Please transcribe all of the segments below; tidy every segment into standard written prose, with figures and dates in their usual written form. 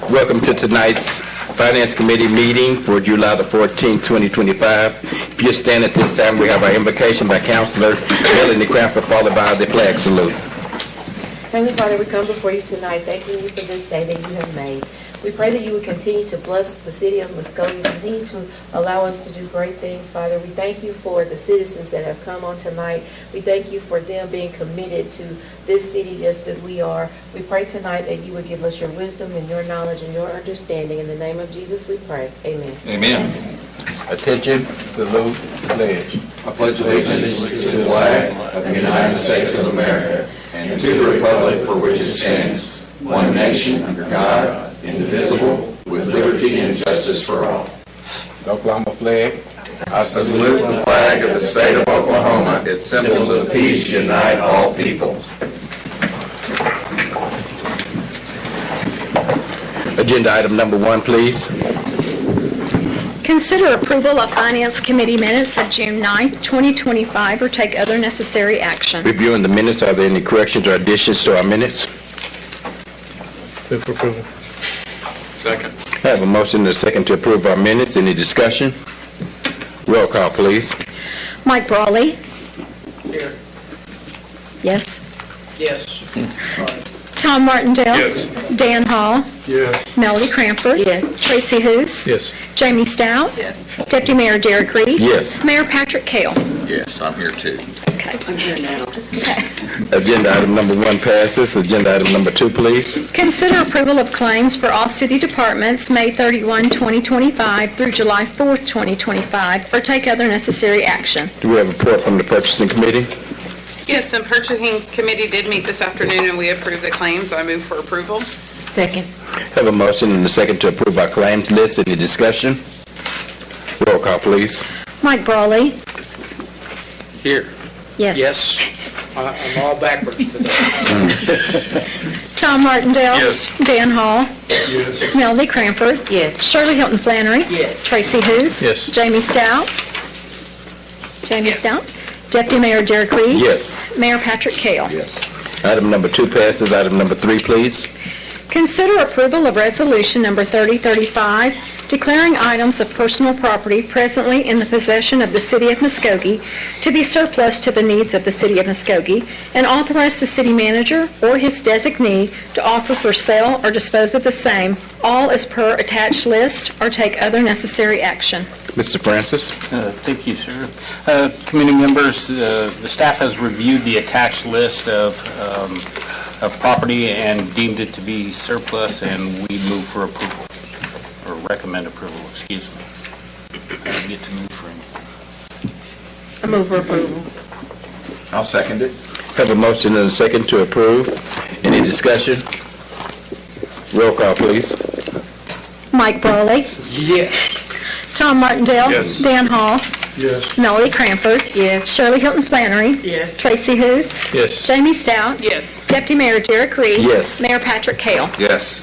Welcome to tonight's Finance Committee meeting for July the 14th, 2025. If you stand at this time, we have our invocation by Councilor Melanie Cranford, followed by the flag salute. Heavenly Father, we come before you tonight, thanking you for this day that you have made. We pray that you would continue to bless the city of Muskogee, continue to allow us to do great things, Father. We thank you for the citizens that have come on tonight. We thank you for them being committed to this city just as we are. We pray tonight that you would give us your wisdom and your knowledge and your understanding. In the name of Jesus we pray. Amen. Amen. Attention, salute, pledge. I pledge allegiance to the flag of the United States of America and to the republic for which it stands, one nation under God, indivisible, with liberty and justice for all. Oklahoma flag. I salute the flag of the state of Oklahoma. Its symbols of peace unite all people. Agenda item number 1, please. Consider approval of Finance Committee minutes of June 9th, 2025, or take other necessary action. Reviewing the minutes, are there any corrections or additions to our minutes? Move for approval. Second. I have a motion and a second to approve our minutes. Any discussion? Roll call, please. Mike Brawley? Here. Yes. Yes. Tom Martindale? Yes. Dan Hall? Yes. Melody Cranford? Yes. Tracy Hoos? Yes. Jamie Stout? Yes. Deputy Mayor Derek Reed? Yes. Mayor Patrick Cale? Yes, I'm here too. Okay. I'm here now. Okay. Agenda item number 1 passes. Agenda item number 2, please. Consider approval of claims for all city departments May 31, 2025 through July 4th, 2025, or take other necessary action. Do we have a report from the purchasing committee? Yes, and purchasing committee did meet this afternoon, and we approved the claims. I move for approval. Second. Have a motion and a second to approve our claims list. Any discussion? Roll call, please. Mike Brawley? Here. Yes. Yes. I'm all backwards today. Tom Martindale? Yes. Dan Hall? Yes. Melody Cranford? Yes. Shirley Hilton Flannery? Yes. Tracy Hoos? Yes. Jamie Stout? Jamie Yes. Stout? Deputy Mayor Derek Reed? Yes. Mayor Patrick Cale? Yes. Item number 2 passes. Item number 3, please. Consider approval of resolution number 3035, declaring items of personal property presently in the possession of the city of Muskogee to be surplus to the needs of the city of Muskogee, and authorize the city manager or his designee to offer for sale or dispose of the same, all as per attached list, or take other necessary action. Mr. Francis? Thank you, sir. Committee members, the staff has reviewed the attached list of property and deemed it to be surplus, and we move for approval, or recommend approval, excuse me. I get to move for it. I move for approval. I'll second it. Have a motion and a second to approve. Any discussion? Roll call, please. Mike Brawley? Yes. Tom Martindale? Yes. Dan Hall? Yes. Melody Cranford? Yes. Shirley Hilton Flannery? Yes. Tracy Hoos? Yes. Jamie Stout? Yes. Deputy Mayor Derek Reed? Yes. Mayor Patrick Cale? Yes.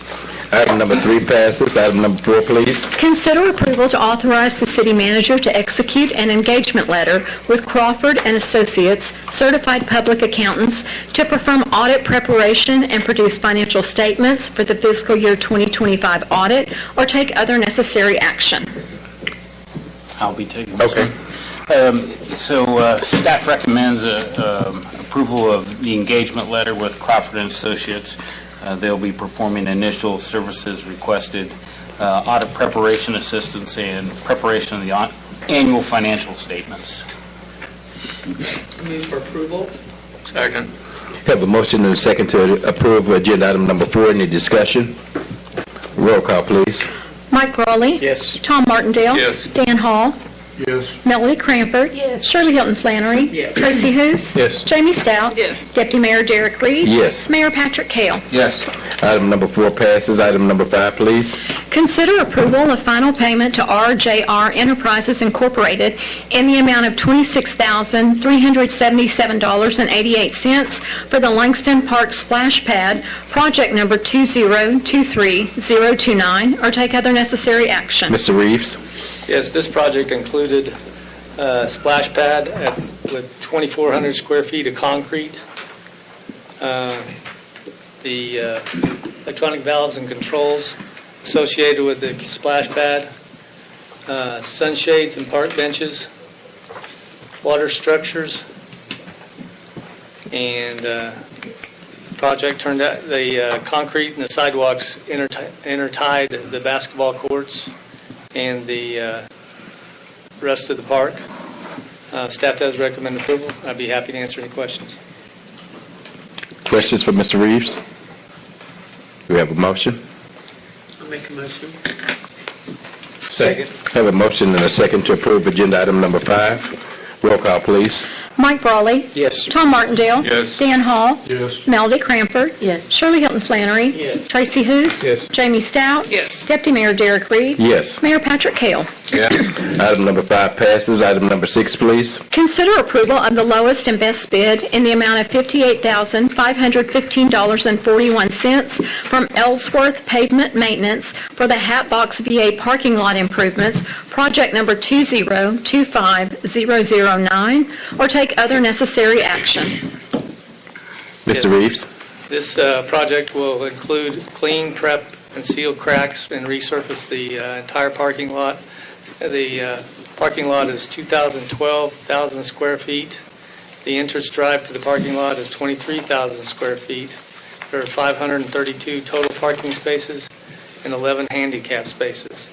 Item number 3 passes. Item number 4, please. Consider approval to authorize the city manager to execute an engagement letter with Crawford and Associates, certified public accountants, to perform audit preparation and produce financial statements for the fiscal year 2025 audit, or take other necessary action. I'll be taking this Okay. one. Staff recommends approval of the engagement letter with Crawford and Associates. They'll be performing initial services requested, audit preparation assistance, and preparation of the annual financial statements. Move for approval. Second. Have a motion and a second to approve agenda item number 4. Any discussion? Roll call, please. Mike Brawley? Yes. Tom Martindale? Yes. Dan Hall? Yes. Melody Cranford? Yes. Shirley Hilton Flannery? Yes. Tracy Hoos? Yes. Jamie Stout? Yes. Deputy Mayor Derek Reed? Yes. Mayor Patrick Cale? Yes. Item number 4 passes. Item number 5, please. Consider approval of final payment to RJR Enterprises Incorporated in the amount of $26,377.88 for the Langston Park Splash Pad, project number 2023029, or take other necessary action. Mr. Reeves? Yes, this project included a splash pad with 2,400 square feet of concrete. The electronic valves and controls associated with the splash pad, sunshades and park benches, water structures, and project turned out, the concrete and the sidewalks intertied the basketball courts and the rest of the park. Staff does recommend approval. I'd be happy to answer any questions. Questions for Mr. Reeves? Do we have a motion? I'll make a motion. Second. Have a motion and a second to approve agenda item number 5. Roll call, please. Mike Brawley? Yes. Tom Martindale? Yes. Dan Hall? Yes. Melody Cranford? Yes. Shirley Hilton Flannery? Yes. Tracy Hous? Yes. Jamie Stout? Yes. Deputy Mayor Derek Reed? Yes. Mayor Patrick Kell? Yes. Item number 5 passes. Item number 6, please. Consider approval of the lowest and best bid in the amount of $58,515.41 from Ellsworth Pavement Maintenance for the Hatbox VA parking lot improvements, project number 2025009, or take other necessary action. Mr. Yes. Reeves? This project will include clean, prep, and seal cracks and resurface the entire parking lot. The parking lot is 2,012 square feet. The entrance drive to the parking lot is 23,000 square feet. There are 532 total parking spaces and 11 handicap spaces.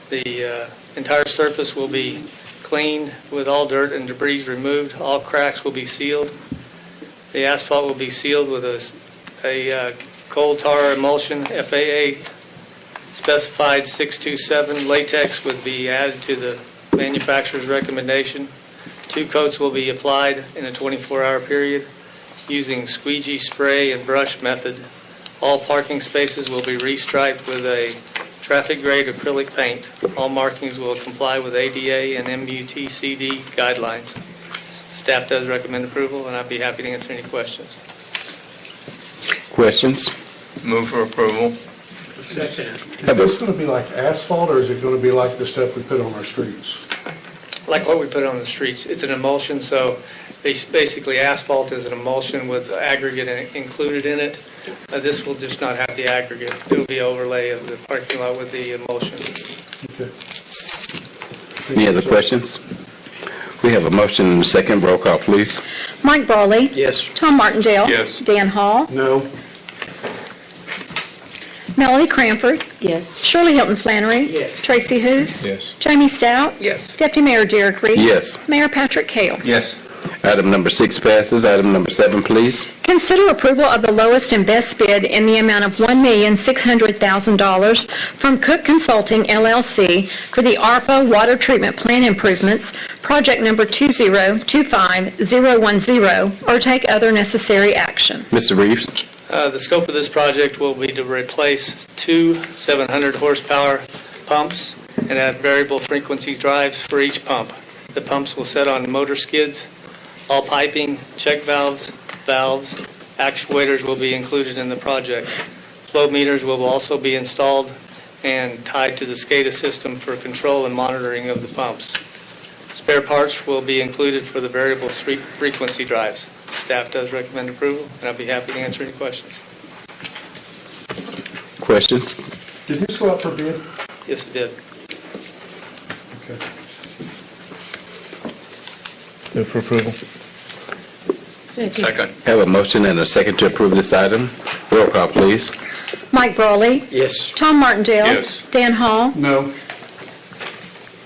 The entire surface will be cleaned with all dirt and debris removed. All cracks will be sealed. The asphalt will be sealed with a coal tar emulsion FAA specified 627 latex would be added to the manufacturer's recommendation. 2 coats will be applied in a 24-hour period using squeegee spray and brush method. All parking spaces will be restriped with a traffic-grade acrylic paint. All markings will comply with ADA and MUTCD guidelines. Staff does recommend approval, and I'd be happy to answer any questions. Questions? Move for approval. Is this going to be like asphalt, or is it going to be like the stuff we put on our streets? Like what we put on the streets, it's an emulsion, so basically asphalt is an emulsion with aggregate included in it. This will just not have the aggregate. It'll be overlay of the parking lot with the emulsion. Okay. Any other questions? We have a motion and a second. Roll call, please. Mike Brawley? Yes. Tom Martindale? Yes. Dan Hall? No. Melody Cranford? Yes. Shirley Hilton Flannery? Yes. Tracy Hous? Yes. Jamie Stout? Yes. Deputy Mayor Derek Reed? Yes. Mayor Patrick Kell? Yes. Item number 6 passes. Item number 7, please. Consider approval of the lowest and best bid in the amount of $1,600,000 from Cook Consulting LLC for the ARPA water treatment plant improvements, project number 2025010, or take other necessary action. Mr. Reeves? The scope of this project will be to replace 2 700 horsepower pumps and add variable frequency drives for each pump. The pumps will set on motor skids. All piping, check valves, actuators will be included in the project. Flow meters will also be installed and tied to the SCADA system for control and monitoring of the pumps. Spare parts will be included for the variable frequency drives. Staff does recommend approval, and I'll be happy to answer any questions. Questions? Did this go out for bid? Yes, it did. Okay. Move for approval. Second. Have a motion and a second to approve this item. Roll call, please. Mike Brawley? Yes. Tom Martindale? Yes. Dan Hall? No.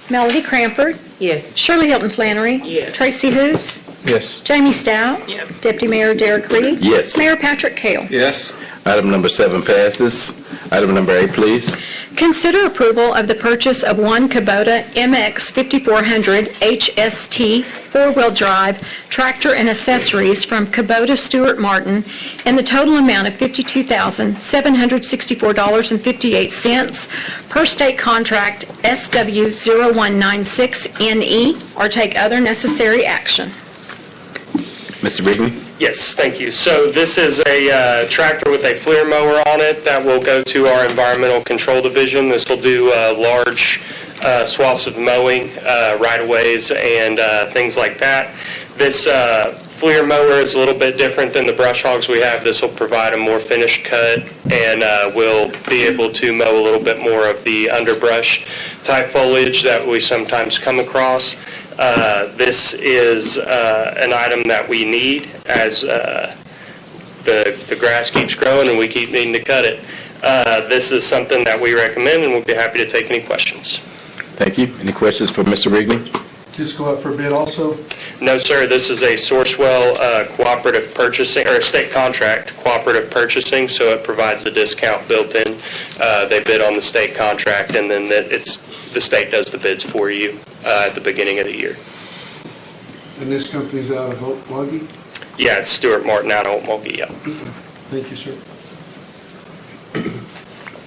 Melody Cranford? Yes. Shirley Hilton Flannery? Yes. Tracy Hous? Yes. Jamie Stout? Yes. Deputy Mayor Derek Reed? Yes. Mayor Patrick Kell? Yes. Item number 7 passes. Item number 8, please. Consider approval of the purchase of one Kubota MX 5400 HST four-wheel drive tractor and accessories from Kubota Stewart Martin in the total amount of $52,764.58 per state contract SW0196NE, or take other necessary action. Mr. Bigney? Yes, thank you. So this is a tractor with a FLIR mower on it that will go to our Environmental Control Division. This will do large swaths of mowing, right-of-ways, and things like that. This Fleer mower is a little bit different than the brush hogs we have. This will provide a more finished cut, and we'll be able to mow a little bit more of the underbrush type foliage that we sometimes come across. This is an item that we need as the grass keeps growing and we keep needing to cut it. This is something that we recommend, and we'll be happy to take any questions. Thank you. Any questions for Mr. Rigney? This go up for bid also? No, sir, this is a Sourcewell cooperative purchasing, or a state contract cooperative purchasing, so it provides a discount built in. They bid on the state contract, and then the state does the bids for you at the beginning of the year. And this company's out of Muskogee? Yeah, it's Stuart Martin out of Muskogee, yeah. Thank you, sir.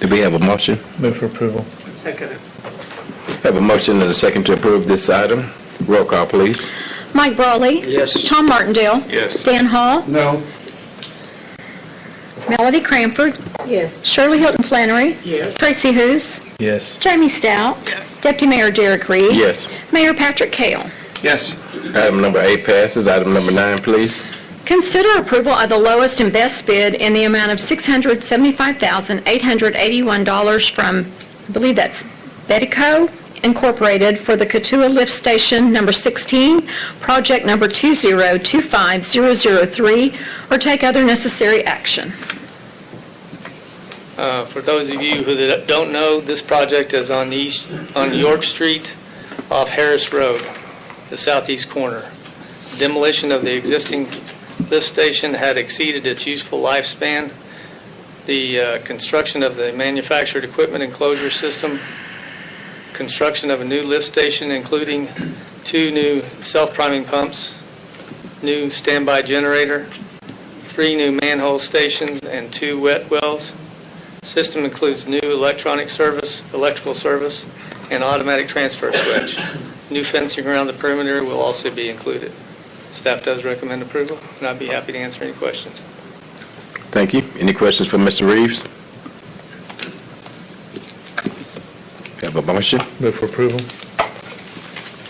Do we have a motion? Move for approval. Second. Have a motion and a second to approve this item. Roll call, please. Mike Brawley? Yes. Tom Martindale? Yes. Dan Hall? No. Melody Cranford? Yes. Shirley Hilton Flannery? Yes. Tracy Hous? Yes. Jamie Stout? Yes. Deputy Mayor Derek Reed? Yes. Mayor Patrick Kale? Yes. Item number 8 passes. Item number 9, please. Consider approval of the lowest and best bid in the amount of $675,881 from, I believe that's Bedico Incorporated for the Katua Lift Station Number 16, project number 2025003, or take other necessary action. For those of you who don't know, this project is on York Street off Harris Road, the southeast corner. Demolition of the existing lift station had exceeded its useful lifespan. The construction of the manufactured equipment enclosure system, construction of a new lift station including 2 new self-priming pumps, new standby generator, 3 new manhole stations, and 2 wet wells. System includes new electrical service, and automatic transfer switch. New fencing around the perimeter will also be included. Staff does recommend approval, and I'd be happy to answer any questions. Thank you. Any questions for Mr. Reeves? Have a motion? Move for approval.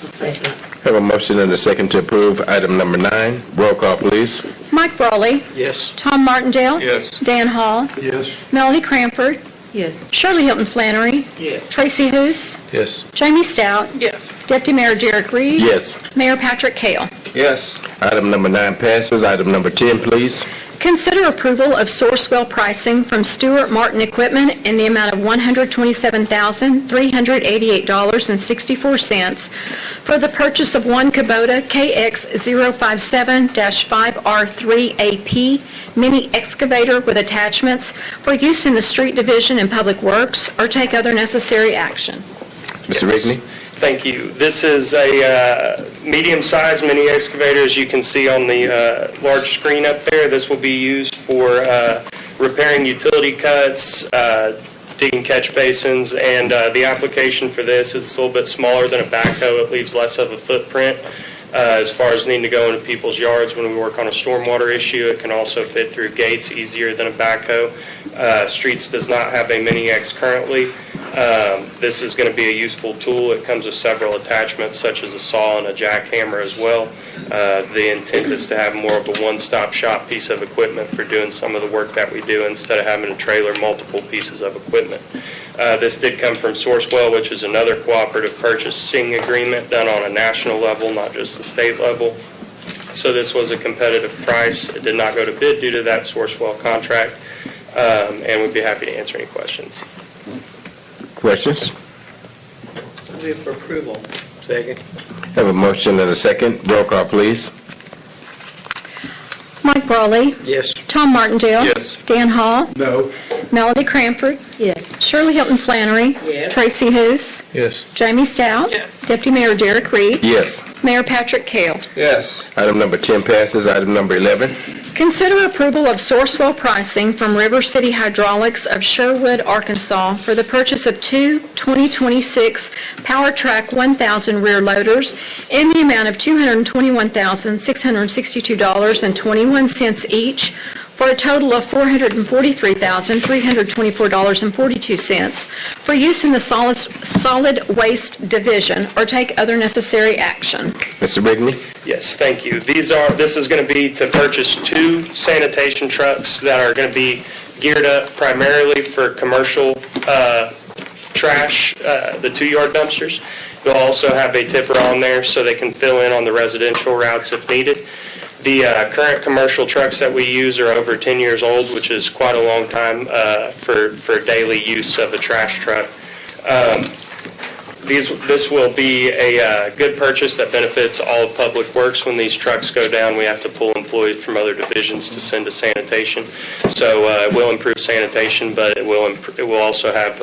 Second. Have a motion and a second to approve item number 9. Roll call, please. Mike Brawley? Yes. Tom Martindale? Yes. Dan Hall? Yes. Melody Cranford? Yes. Shirley Hilton Flannery? Yes. Tracy Hous? Yes. Jamie Stout? Yes. Deputy Mayor Derek Reed? Yes. Mayor Patrick Kale? Yes. Item number 9 passes. Item number 10, please. Consider approval of Sourcewell pricing from Stuart Martin Equipment in the amount of $127,388.64 for the purchase of one Kubota KX057-5R3AP mini excavator with attachments for use in the street division and public works, or take other necessary action. Mr. Rigney? Thank you. This is a medium-sized mini excavator, as you can see on the large screen up there. This will be used for repairing utility cuts, digging catch basins, and the application for this is a little bit smaller than a backhoe. It leaves less of a footprint as far as needing to go into people's yards when we work on a stormwater issue. It can also fit through gates easier than a backhoe. Streets does not have a mini X currently. This is going to be a useful tool. It comes with several attachments such as a saw and a jackhammer as well. The intent is to have more of a one-stop shop piece of equipment for doing some of the work that we do instead of having to trailer multiple pieces of equipment. This did come from Sourcewell, which is another cooperative purchasing agreement done on a national level, not just the state level. So this was a competitive price. It did not go to bid due to that Sourcewell contract, and we'd be happy to answer any questions. Questions? Move for approval. Second. Have a motion and a second. Roll call, please. Mike Brawley? Yes. Tom Martindale? Yes. Dan Hall? No. Melody Cranford? Yes. Shirley Hilton Flannery? Yes. Tracy Hous? Yes. Jamie Stout? Yes. Deputy Mayor Derek Reed? Yes. Mayor Patrick Kale? Yes. Item number 10 passes. Item number 11. Consider approval of Sourcewell pricing from River City Hydraulics of Sherwood, Arkansas for the purchase of 2 2026 PowerTrack 1000 rear loaders in the amount of $221,662.21 each for a total of $443,324.42 for use in the solid waste division, or take other necessary action. Mr. Rigney? Yes, thank you. This is going to be to purchase 2 sanitation trucks that are going to be geared up primarily for commercial trash, the 2-yard dumpsters. They'll also have a tipper on there so they can fill in on the residential routes if needed. The current commercial trucks that we use are over 10 years old, which is quite a long time for daily use of a trash truck. This will be a good purchase that benefits all of Public Works. When these trucks go down, we have to pull employees from other divisions to send to sanitation. So it will improve sanitation, but it will also have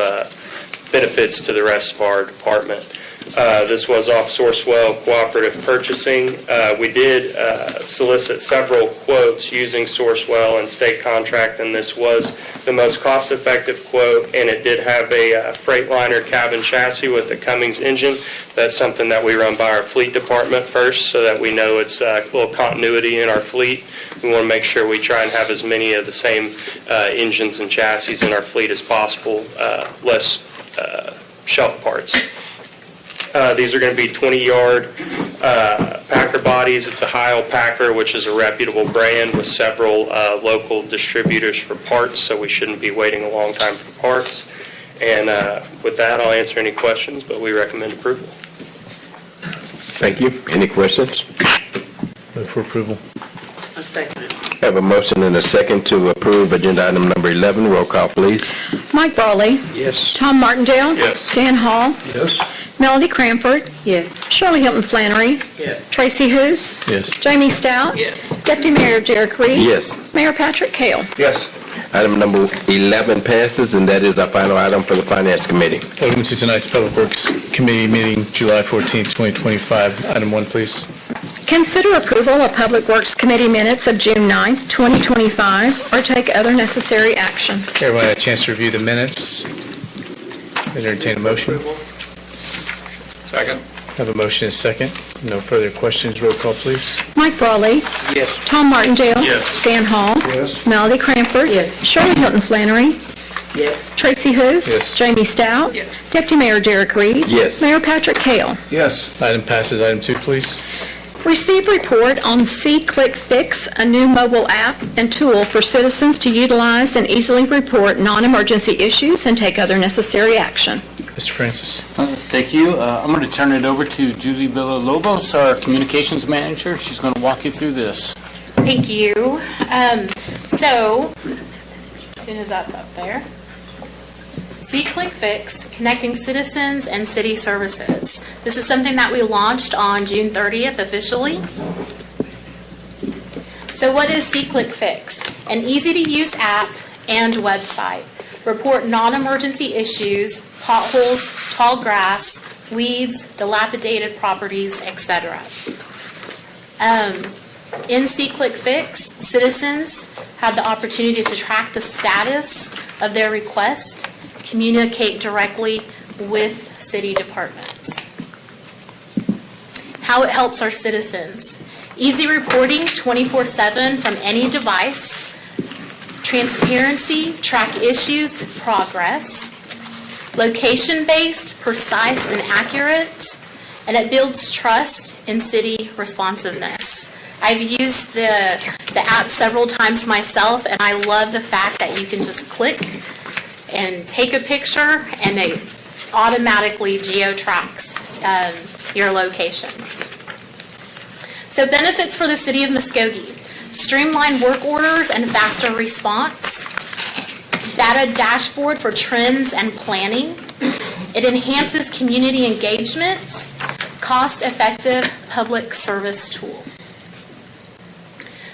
benefits to the rest of our department. This was off Sourcewell Cooperative Purchasing. We did solicit several quotes using Sourcewell and state contract, and this was the most cost-effective quote, and it did have a Freightliner cabin chassis with a Cummins engine. That's something that we run by our fleet department first so that we know it's a little continuity in our fleet. We want to make sure we try and have as many of the same engines and chassis in our fleet as possible, less shelf parts. These are going to be 20-yard Packer bodies. It's a Heil Packer, which is a reputable brand with several local distributors for parts, so we shouldn't be waiting a long time for parts. And with that, I'll answer any questions, but we recommend approval. Thank you. Any questions? Move for approval. I'll second it. Have a motion and a second to approve agenda item number 11. Roll call, please. Mike Brawley. Yes. Tom Martindale. Yes. Dan Hall. Yes? Melody Cranford. Yes. Shirley Hilton Flannery. Yes. Tracy Hous. Yes. Jamie Stout. Yes. Deputy Mayor Derek Reed. Yes. Mayor Patrick Kell. Yes. Item number 11 passes, and that is our final item for the Finance Committee. Welcome to tonight's Public Works Committee meeting, July 14th, 2025. Item 1, please. Consider approval of Public Works Committee minutes of June 9th, 2025, or take other necessary action. Everyone had a chance to review the minutes. Entertain a motion. Second. Have a motion and a second. No further questions. Roll call, please. Mike Brawley. Yes. Tom Martindale. Yes. Dan Hall. Yes. Melody Cranford. Yes. Shirley Hilton Flannery. Yes. Tracy Hous. Yes. Jamie Stout. Yes. Deputy Mayor Derek Reed. Yes. Mayor Patrick Kell. Yes. Item passes. Item 2, please. Receive report on C-Click Fix, a new mobile app and tool for citizens to utilize and easily report non-emergency issues and take other necessary action. Mr. Francis. Thank you. I'm going to turn it over to Julie Villalobos, our communications manager. She's going to walk you through this. Thank you. So, as soon as that's up there. C-Click Fix, connecting citizens and city services. This is something that we launched on June 30th officially. So what is C-Click Fix? An easy-to-use app and website. Report non-emergency issues, potholes, tall grass, weeds, dilapidated properties, etc. In C-Click Fix, citizens have the opportunity to track the status of their request, communicate directly with city departments. How it helps our citizens. Easy reporting 24/7 from any device. Transparency, track issues, progress. Location-based, precise and accurate, and it builds trust in city responsiveness. I've used the app several times myself, and I love the fact that you can just click and take a picture, and it automatically geo-tracks your location. So benefits for the city of Muskogee. Streamlined work orders and faster response. Data dashboard for trends and planning. It enhances community engagement. Cost-effective public service tool.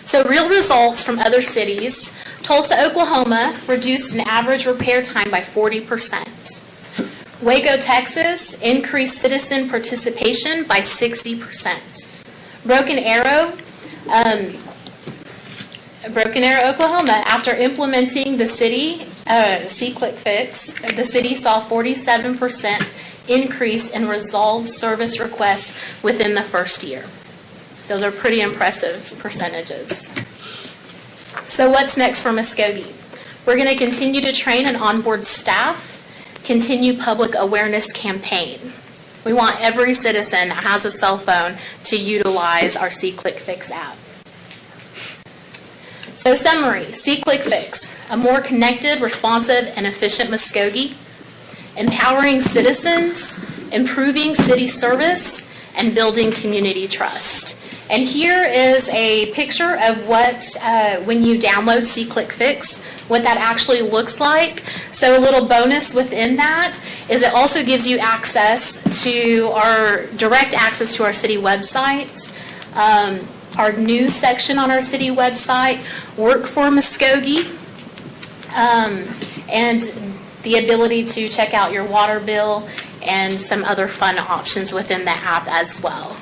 So real results from other cities. Tulsa, Oklahoma reduced an average repair time by 40%. Waco, Texas increased citizen participation by 60%. Broken Arrow, Oklahoma, after implementing the city C-Click Fix, the city saw 47% increase in resolved service requests within the first year. Those are pretty impressive percentages. So what's next for Muskogee? We're going to continue to train and onboard staff, continue public awareness campaign. We want every citizen that has a cell phone to utilize our See Click Fix app. So summary, See Click Fix, a more connected, responsive, and efficient Muskogee, empowering citizens, improving city service, and building community trust. And here is a picture of what, when you download See Click Fix, what that actually looks like. So a little bonus within that is it also gives you access to direct access to our city website, our news section on our city website, Work for Muskogee, and the ability to check out your water bill and some other fun options within the app as well.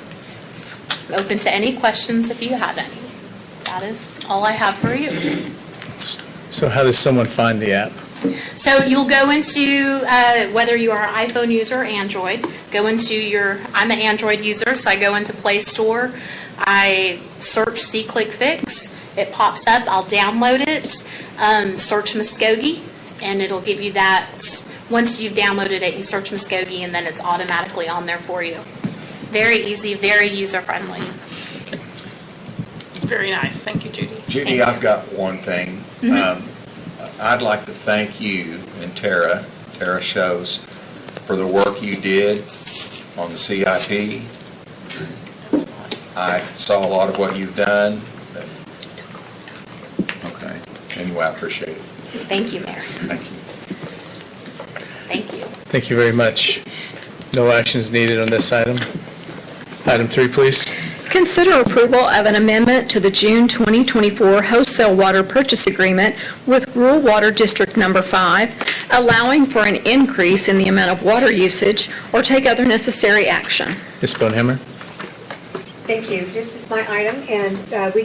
Open to any questions if you have any. That is all I have for you. So how does someone find the app? So you'll go into, whether you are an iPhone user or Android, I'm an Android user, so I go into Play Store, I search See Click Fix, it pops up, I'll download it, search Muskogee, and it'll give you that. Once you've downloaded it, you search Muskogee, and then it's automatically on there for you. Very easy, very user-friendly. Very nice. Thank you, Judy. Judy, I've got one thing. I'd like to thank you and Tara Shows, for the work you did on the CIP. I saw a lot of what you've done. Okay. Anyway, I appreciate it. Thank you, Mayor. Thank you. Thank you. Thank you very much. No actions needed on this item. Item 3, please. Consider approval of an amendment to the June 2024 wholesale water purchase agreement with Rural Water District Number 5, allowing for an increase in the amount of water usage or take other necessary action. Ms. Bonehammer? Thank you. This is my item, and we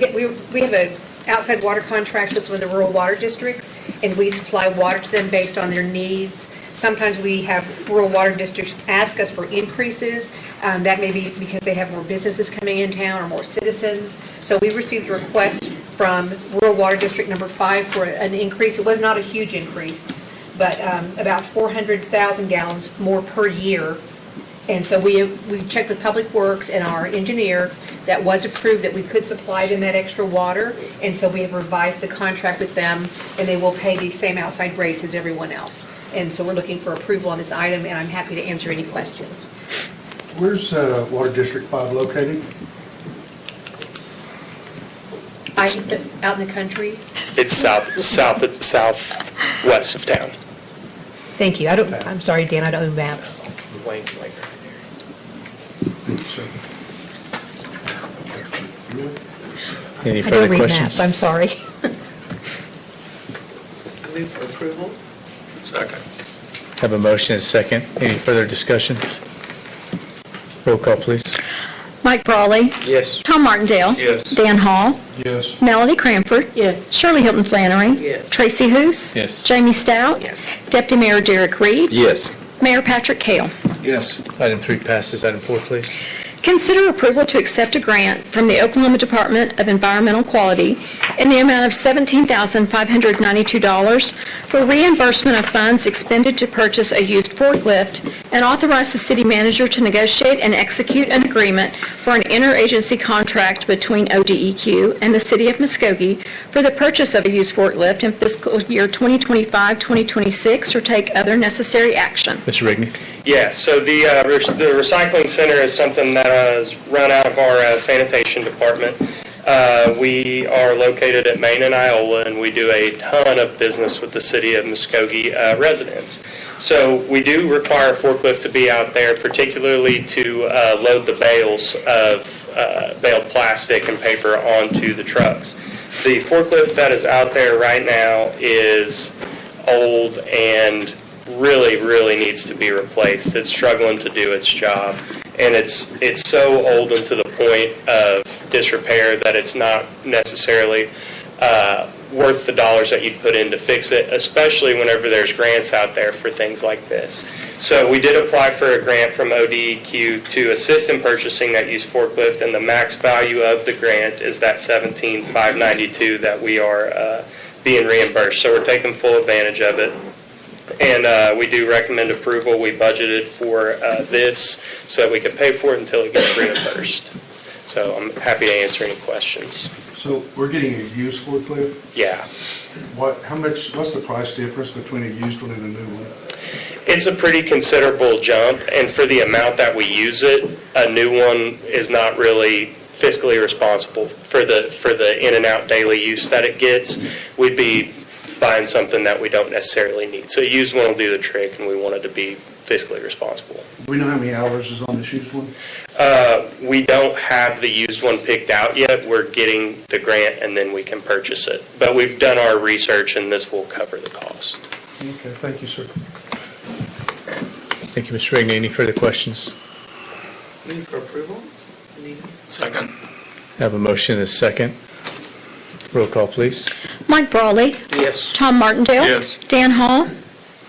have an outside water contract that's with the rural water districts, and we supply water to them based on their needs. Sometimes we have rural water districts ask us for increases. That may be because they have more businesses coming in town or more citizens. So we received a request from Rural Water District Number 5 for an increase. It was not a huge increase, but about 400,000 gallons more per year. And so we checked with Public Works and our engineer. That was approved that we could supply them that extra water. And so we have revised the contract with them, and they will pay the same outside rates as everyone else. And so we're looking for approval on this item, and I'm happy to answer any questions. Where's Water District 5 located? Out in the country. It's southwest of town. Thank you. I'm sorry, Dan, I don't own maps. Any I further don't read questions? maps, I'm sorry. Move for approval. Second. Have a motion and a second. Any further discussion? Roll call, please. Mike Brawley. Yes. Tom Martindale. Yes. Dan Hall. Yes. Melody Cranford. Yes. Shirley Hilton Flannery. Yes. Tracy Hoos. Yes. Jamie Stout. Yes. Deputy Mayor Derek Reed. Yes. Mayor Patrick Kale. Yes. Item 3 passes. Item 4, please. Consider approval to accept a grant from the Oklahoma Department of Environmental Quality in the amount of $17,592 for reimbursement of funds expended to purchase a used forklift, and authorize the city manager to negotiate and execute an agreement for an interagency contract between ODEQ and the city of Muskogee for the purchase of a used forklift in fiscal year 2025-2026, or take other necessary action. Mr. Rigney? Yeah, so the recycling center is something that is run out of our sanitation department. We are located at Main and Iola, and we do a ton of business with the city of Muskogee residents. So we do require a forklift to be out there, particularly to load the bales of baled plastic and paper onto the trucks. The forklift that is out there right now is old and really needs to be replaced. It's struggling to do its job, and it's so old and to the point of disrepair that it's not necessarily worth the dollars that you'd put in to fix it, especially whenever there's grants out there for things like this. So we did apply for a grant from ODEQ to assist in purchasing that used forklift, and the max value of the grant is that $17,592 that we are being reimbursed. So we're taking full advantage of it. And we do recommend approval. We budgeted for this so that we could pay for it until it gets reimbursed. So I'm happy to answer any questions. So we're getting a used forklift? Yeah. What's the price difference between a used one and a new one? It's a pretty considerable jump, and for the amount that we use it, a new one is not really fiscally responsible for the in and out daily use that it gets. We'd be buying something that we don't necessarily need. So a used one will do the trick, and we want it to be fiscally responsible. Do we know how many hours is on this used one? We don't have the used one picked out yet. We're getting the grant, and then we can purchase it. But we've done our research, and this will cover the cost. Okay, thank you, sir. Thank you, Mr. Reagan. Any further questions? Move for approval? Second. I have a motion and a second. Roll call, please. Mike Brawley. Yes. Tom Martindale. Yes. Dan Hall.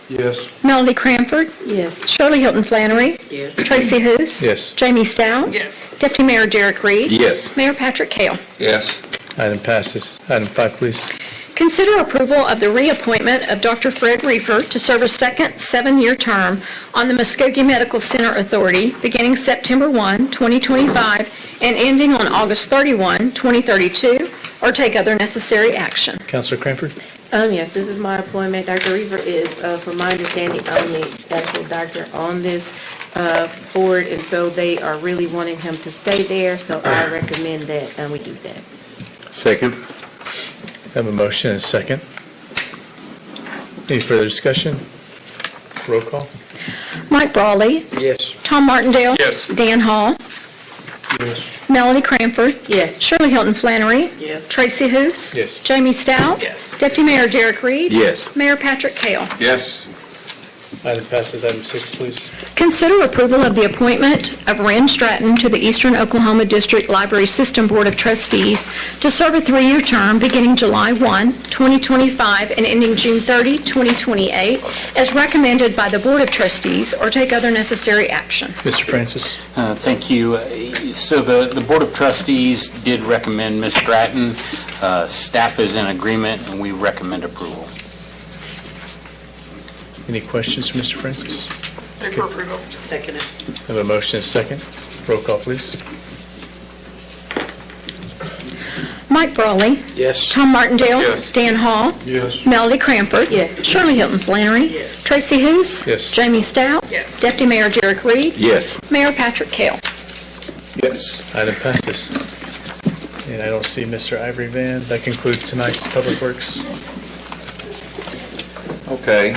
Yes. Melody Cranford. Yes. Shirley Hilton Flannery. Yes. Tracy Hous. Yes. Jamie Stout. Yes. Deputy Mayor Derek Reed. Yes. Mayor Patrick Kell. Yes. Item passes. Item 5, please. Consider approval of the reappointment of Dr. Fred Reefer to serve a second 7-year term on the Muskogee Medical Center Authority beginning September 1, 2025, and ending on August 31, 2032, or take other necessary action. Councilor Cranford? Yes, this is my appointment. Dr. Reaver is, from my understanding, only actual doctor on this board, and so they are really wanting him to stay there, so I recommend that we do that. Second. I have a motion and a second. Any further discussion? Roll call. Mike Brawley. Yes. Tom Martindale. Yes. Dan Hall. Yes. Melody Cranford. Yes. Shirley Hilton Flannery. Yes. Tracy Hous. Yes. Jamie Stout. Yes. Deputy Mayor Derek Reed. Yes. Mayor Patrick Kell. Yes. Item passes. Item 6, please. Consider approval of the appointment of Ren Stratton to the Eastern Oklahoma District Library System Board of Trustees to serve a 3-year term beginning July 1, 2025, and ending June 30, 2028, as recommended by the Board of Trustees, or take other necessary action. Mr. Francis? Thank you. So the Board of Trustees did recommend Ms. Stratton. Staff is in agreement, and we recommend approval. Any questions for Mr. Francis? Move for approval. Second. I have a motion and a second. Roll call, please. Mike Brawley. Yes. Tom Martindale. Yes. Dan Hall. Yes. Melody Cranford. Yes. Shirley Hilton Flannery. Yes. Tracy Hous. Yes. Jamie Stout. Yes. Deputy Mayor Derek Reed. Yes. Mayor Patrick Kell. Yes. Item passes. And I don't see Mr. Ivory Van. That concludes tonight's Public Works. Okay,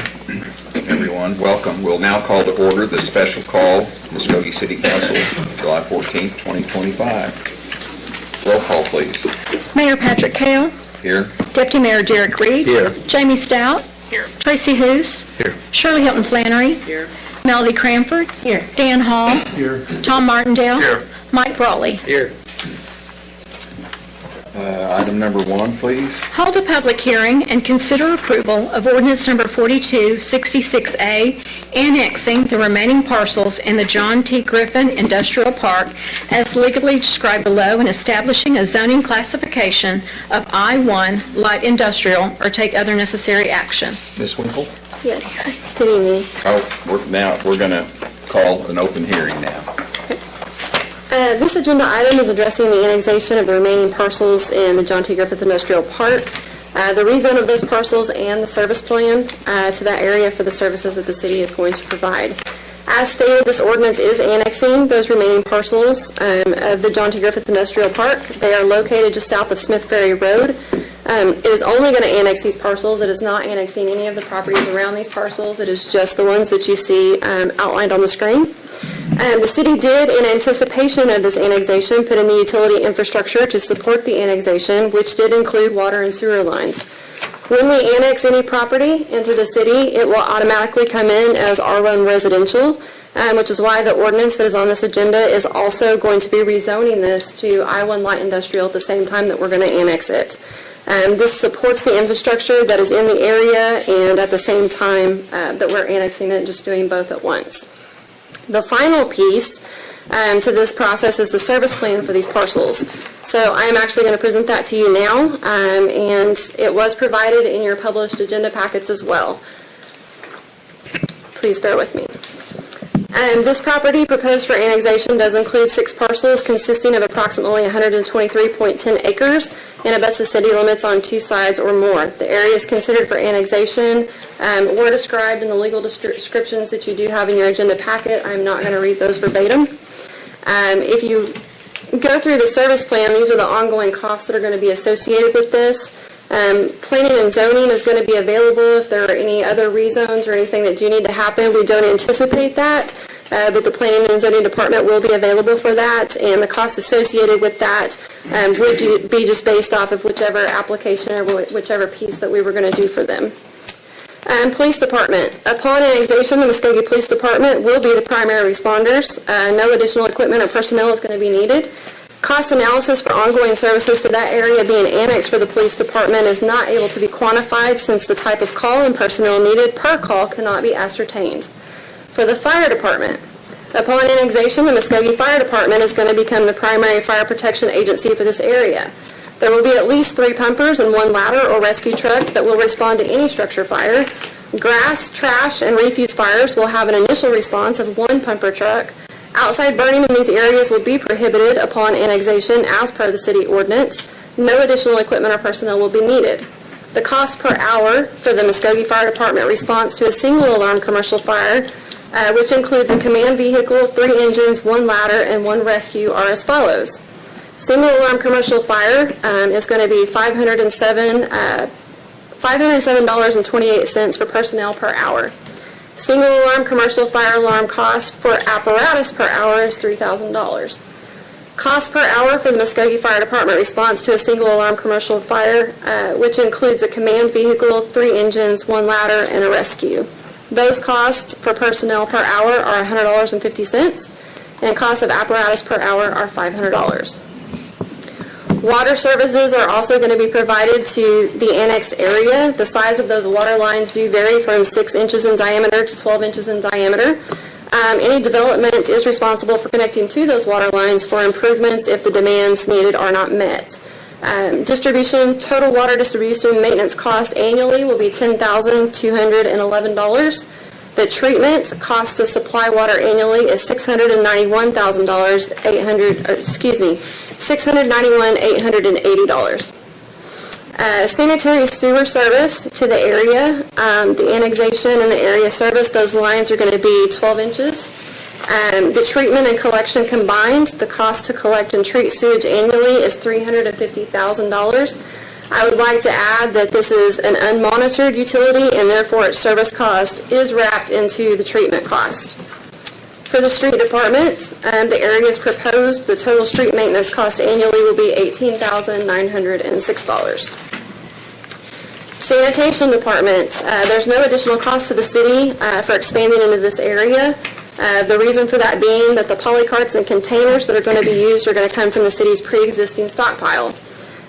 everyone, welcome. We'll now call to order the special call, Muskogee City Council, July 14th, 2025. Roll call, please. Mayor Patrick Kell. Here. Deputy Mayor Derek Reed. Here. Jamie Stout. Here. Tracy Hous. Here. Shirley Hilton Flannery. Here. Melody Cranford. Here. Dan Hall. Here. Tom Martindale. Here. Mike Brawley. Here. Item number 1, please. Hold a public hearing and consider approval of ordinance number 4266A, annexing the remaining parcels in the John T. Griffin Industrial Park as legally described below and establishing a zoning classification of I-1 light industrial, or take other necessary action. Ms. Winkle? Yes, good evening. We're going to call an open hearing now. This agenda item is addressing the annexation of the remaining parcels in the John T. Griffith Industrial Park, the rezone of those parcels, and the service plan to that area for the services that the city is going to provide. As stated, this ordinance is annexing those remaining parcels of the John T. Griffith Industrial Park. They are located just south of Smith Ferry Road. It is only going to annex these parcels. It is not annexing any of the properties around these parcels. It is just the ones that you see outlined on the screen. The city did, in anticipation of this annexation, put in the utility infrastructure to support the annexation, which did include water and sewer lines. When we annex any property into the city, it will automatically come in as R1 residential, which is why the ordinance that is on this agenda is also going to be rezoning this to I-1 light industrial at the same time that we're going to annex it. This supports the infrastructure that is in the area, and at the same time that we're annexing it, just doing both at once. The final piece to this process is the service plan for these parcels. So I'm actually going to present that to you now, and it was provided in your published agenda packets as well. Please bear with me. This property proposed for annexation does include 6 parcels consisting of approximately 123.10 acres and abuts the city limits on 2 sides or more. The areas considered for annexation were described in the legal descriptions that you do have in your agenda packet. I'm not going to read those verbatim. If you go through the service plan, these are the ongoing costs that are going to be associated with this. Planning and zoning is going to be available if there are any other rezones or anything that do need to happen. We don't anticipate that, but the planning and zoning department will be available for that, and the costs associated with that would be just based off of whichever application or whichever piece that we were going to do for them. Police Department. Upon annexation, the Muskogee Police Department will be the primary responders. No additional equipment or personnel is going to be needed. Cost analysis for ongoing services to that area being annexed for the police department is not able to be quantified since the type of call and personnel needed per call cannot be ascertained. For the fire department, upon annexation, the Muskogee Fire Department is going to become the primary fire protection agency for this area. There will be at least 3 pumpers and 1 ladder or rescue truck that will respond to any structure fire. Grass, trash, and refuse fires will have an initial response of 1 pumper truck. Outside burning in these areas will be prohibited upon annexation as per the city ordinance. No additional equipment or personnel will be needed. The cost per hour for the Muskogee Fire Department response to a single alarm commercial fire, which includes a command vehicle, 3 engines, 1 ladder, and 1 rescue, are as follows. Single alarm commercial fire is going to be $507.28 for personnel per hour. Single alarm commercial fire alarm cost for apparatus per hour is $3,000. Cost per hour for the Muskogee Fire Department response to a single alarm commercial fire, which includes a command vehicle, 3 engines, 1 ladder, and a rescue. Those costs for personnel per hour are $100.50, and costs of apparatus per hour are $500. Water services are also going to be provided to the annexed area. The size of those water lines do vary from 6 inches in diameter to 12 inches in diameter. Any development is responsible for connecting to those water lines for improvements if the demands needed are not met. Total water distribution maintenance cost annually will be $10,211. The treatment cost to supply water annually is $691,880. Sanitary sewer service to the area, the annexation and the area service, those lines are going to be 12 inches. The treatment and collection combined, the cost to collect and treat sewage annually is $350,000. I would like to add that this is an unmonitored utility, and therefore its service cost is wrapped into the treatment cost. For the street department, the areas proposed, the total street maintenance cost annually will be $18,906. Sanitation department, there's no additional cost to the city for expanding into this area. The reason for that being that the polycarts and containers that are going to be used are going to come from the city's pre-existing stockpile.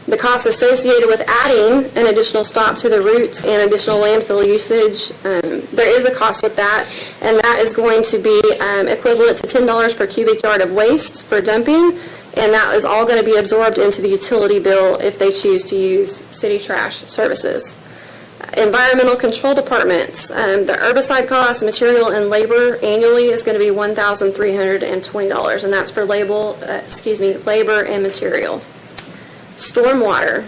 The cost associated with adding an additional stop to the route and additional landfill usage, there is a cost with that, and that is going to be equivalent to $10 per cubic yard of waste for dumping, and that is all going to be absorbed into the utility bill if they choose to use city trash services. Environmental control departments, the herbicide cost, material, and labor annually is going to be $1,320, and that's for labor and material. Stormwater.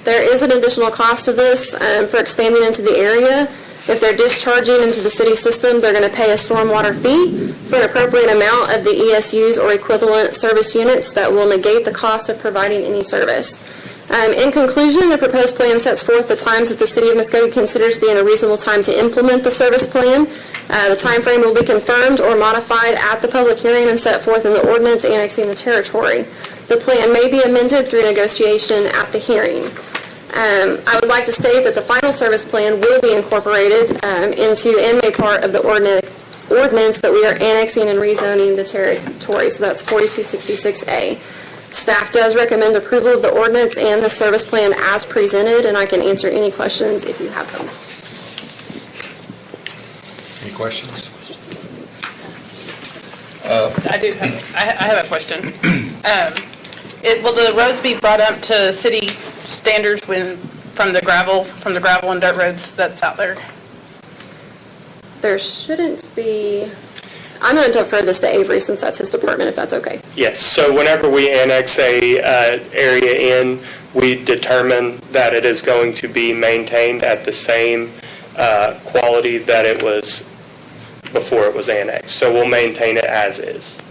There is an additional cost to this for expanding into the area. If they're discharging into the city system, they're going to pay a stormwater fee for an appropriate amount of the ESUs or equivalent service units that will negate the cost of providing any service. In conclusion, the proposed plan sets forth the times that the City of Muskogee considers being a reasonable time to implement the service plan. The time frame will be confirmed or modified at the public hearing and set forth in the ordinance annexing the territory. The plan may be amended through negotiation at the hearing. I would like to state that the final service plan will be incorporated into and made part of the ordinance that we are annexing and rezoning the territory, so that's 4266A. Staff does recommend approval of the ordinance and the service plan as presented, and I can answer any questions if you have them. Any questions? I have a question. Will the roads be brought up to city standards from the gravel and dirt roads that's out there? There shouldn't be, I'm going to defer this to Avery since that's his department, if that's okay. Yes, so whenever we annex a area in, we determine that it is going to be maintained at the same quality that it was before it was annexed. So we'll maintain it as is.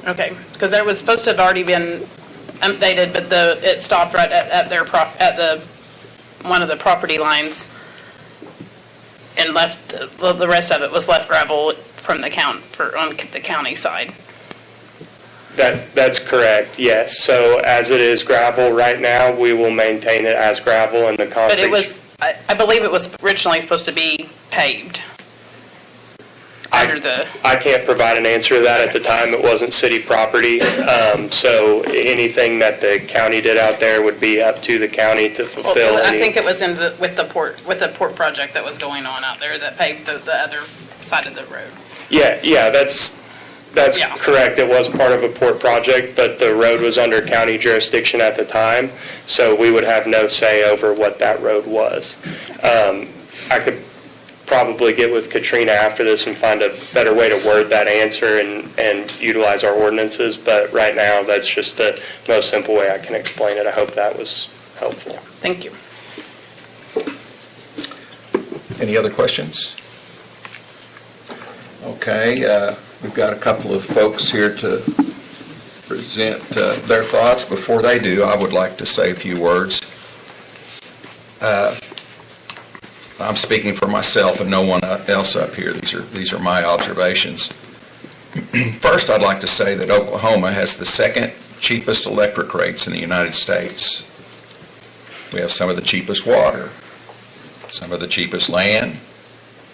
Okay, because it was supposed to have already been updated, but it stopped right at one of the property lines and left, the rest of it was left gravel from the on the county side. That's correct, yes. So as it is gravel right now, we will maintain it as gravel and the concrete. But it was, I believe it was originally supposed to be paved. I can't provide an answer to that. At the time, it wasn't city property. So anything that the county did out there would be up to the county to fulfill. I think it was with the port project that was going on out there that paved the other side of the road. Yeah, that's Yeah. correct. It was part of a port project, but the road was under county jurisdiction at the time, so we would have no say over what that road was. I could probably get with Katrina after this and find a better way to word that answer and utilize our ordinances, but right now, that's just the most simple way I can explain it. I hope that was helpful. Thank you. Any other questions? Okay, we've got a couple of folks here to present their thoughts. Before they do, I would like to say a few words. I'm speaking for myself and no one else up here. These are my observations. First, I'd like to say that Oklahoma has the second cheapest electric rates in the United States. We have some of the cheapest water, some of the cheapest land,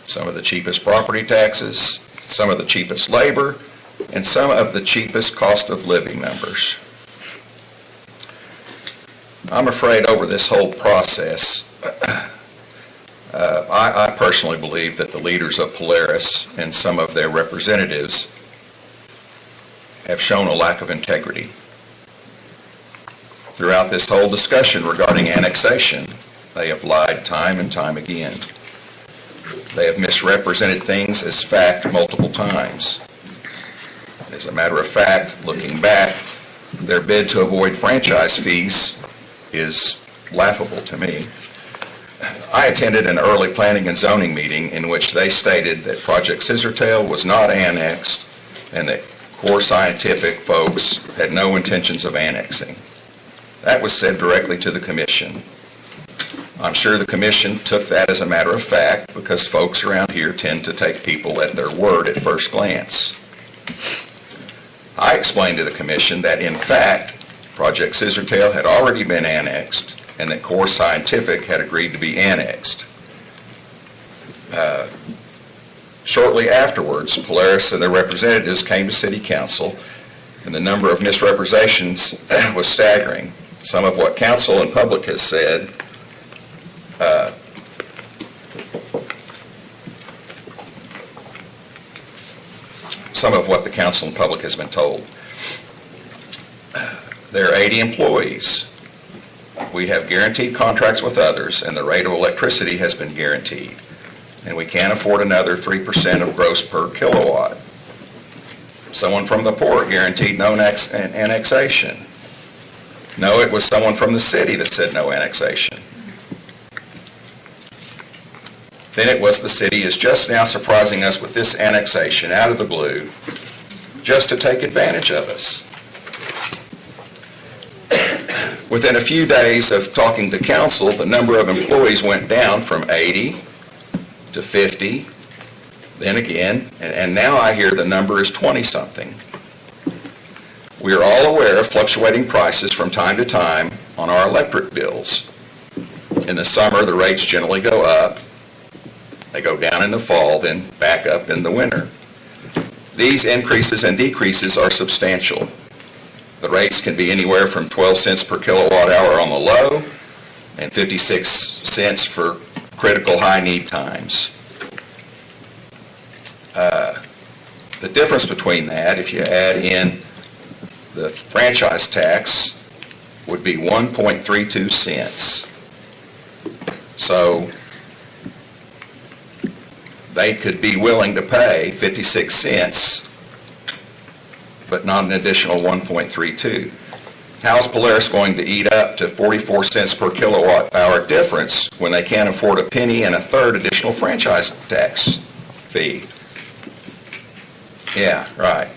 some of the cheapest property taxes, some of the cheapest labor, and some of the cheapest cost of living numbers. I'm afraid over this whole process, I personally believe that the leaders of Polaris and some of their representatives have shown a lack of integrity. Throughout this whole discussion regarding annexation, they have lied time and time again. They have misrepresented things as fact multiple times. As a matter of fact, looking back, their bid to avoid franchise fees is laughable to me. I attended an early planning and zoning meeting in which they stated that Project Scissortail was not annexed and that Core Scientific folks had no intentions of annexing. That was said directly to the commission. I'm sure the commission took that as a matter of fact because folks around here tend to take people at their word at first glance. I explained to the commission that in fact, Project Scissortail had already been annexed and that Core Scientific had agreed to be annexed. Shortly afterwards, Polaris and their representatives came to City Council, and the number of misrepresentations was staggering. Some of what council and public has said some of what the council and public has been told. There are 80 employees. We have guaranteed contracts with others, and the rate of electricity has been guaranteed. And we can't afford another 3% of gross per kilowatt. Someone from the port guaranteed no annexation. No, it was someone from the city that said no annexation. Then it was the city is just now surprising us with this annexation out of the blue, just to take advantage of us. Within a few days of talking to council, the number of employees went down from 80 to 50, then again, and now I hear the number is 20-something. We are all aware of fluctuating prices from time to time on our electric bills. In the summer, the rates generally go up. They go down in the fall, then back up in the winter. These increases and decreases are substantial. The rates can be anywhere from 12 cents per kilowatt hour on the low and 56 cents for critical high need times. The difference between that, if you add in the franchise tax, would be 1.32 cents. So they could be willing to pay 56 cents, but not an additional 1.32. How's Polaris going to eat up to 44 cents per kilowatt hour difference when they can't afford a penny and a third additional franchise tax fee? Yeah, right.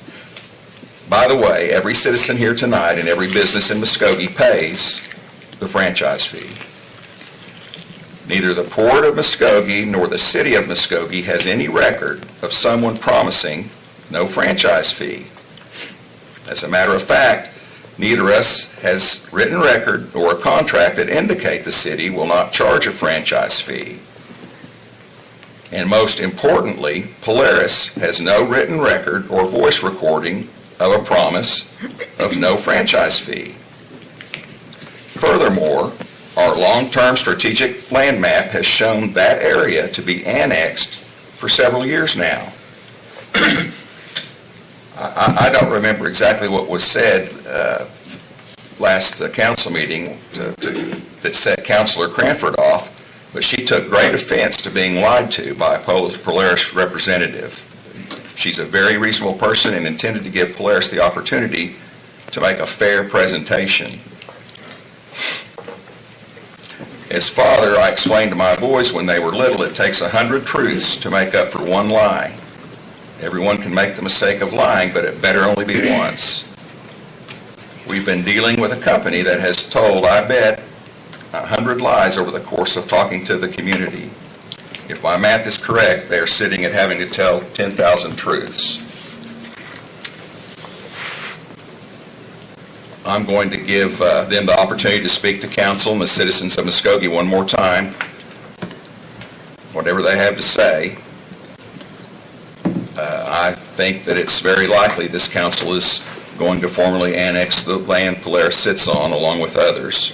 By the way, every citizen here tonight and every business in Muskogee pays the franchise fee. Neither the Port of Muskogee nor the City of Muskogee has any record of someone promising no franchise fee. As a matter of fact, neither of us has written record or a contract that indicate the city will not charge a franchise fee. And most importantly, Polaris has no written record or voice recording of a promise of no franchise fee. Furthermore, our long-term strategic land map has shown that area to be annexed for several years now. I don't remember exactly what was said last council meeting that set Councilor Cranford off, but she took great offense to being lied to by a Polaris representative. She's a very reasonable person and intended to give Polaris the opportunity to make a fair presentation. As father, I explained to my boys when they were little, it takes 100 truths to make up for one lie. Everyone can make the mistake of lying, but it better only be once. We've been dealing with a company that has told, I bet, 100 lies over the course of talking to the community. If my math is correct, they're sitting at having to tell 10,000 truths. I'm going to give them the opportunity to speak to council and the citizens of Muskogee one more time. Whatever they have to say. I think that it's very likely this council is going to formally annex the land Polaris sits on along with others.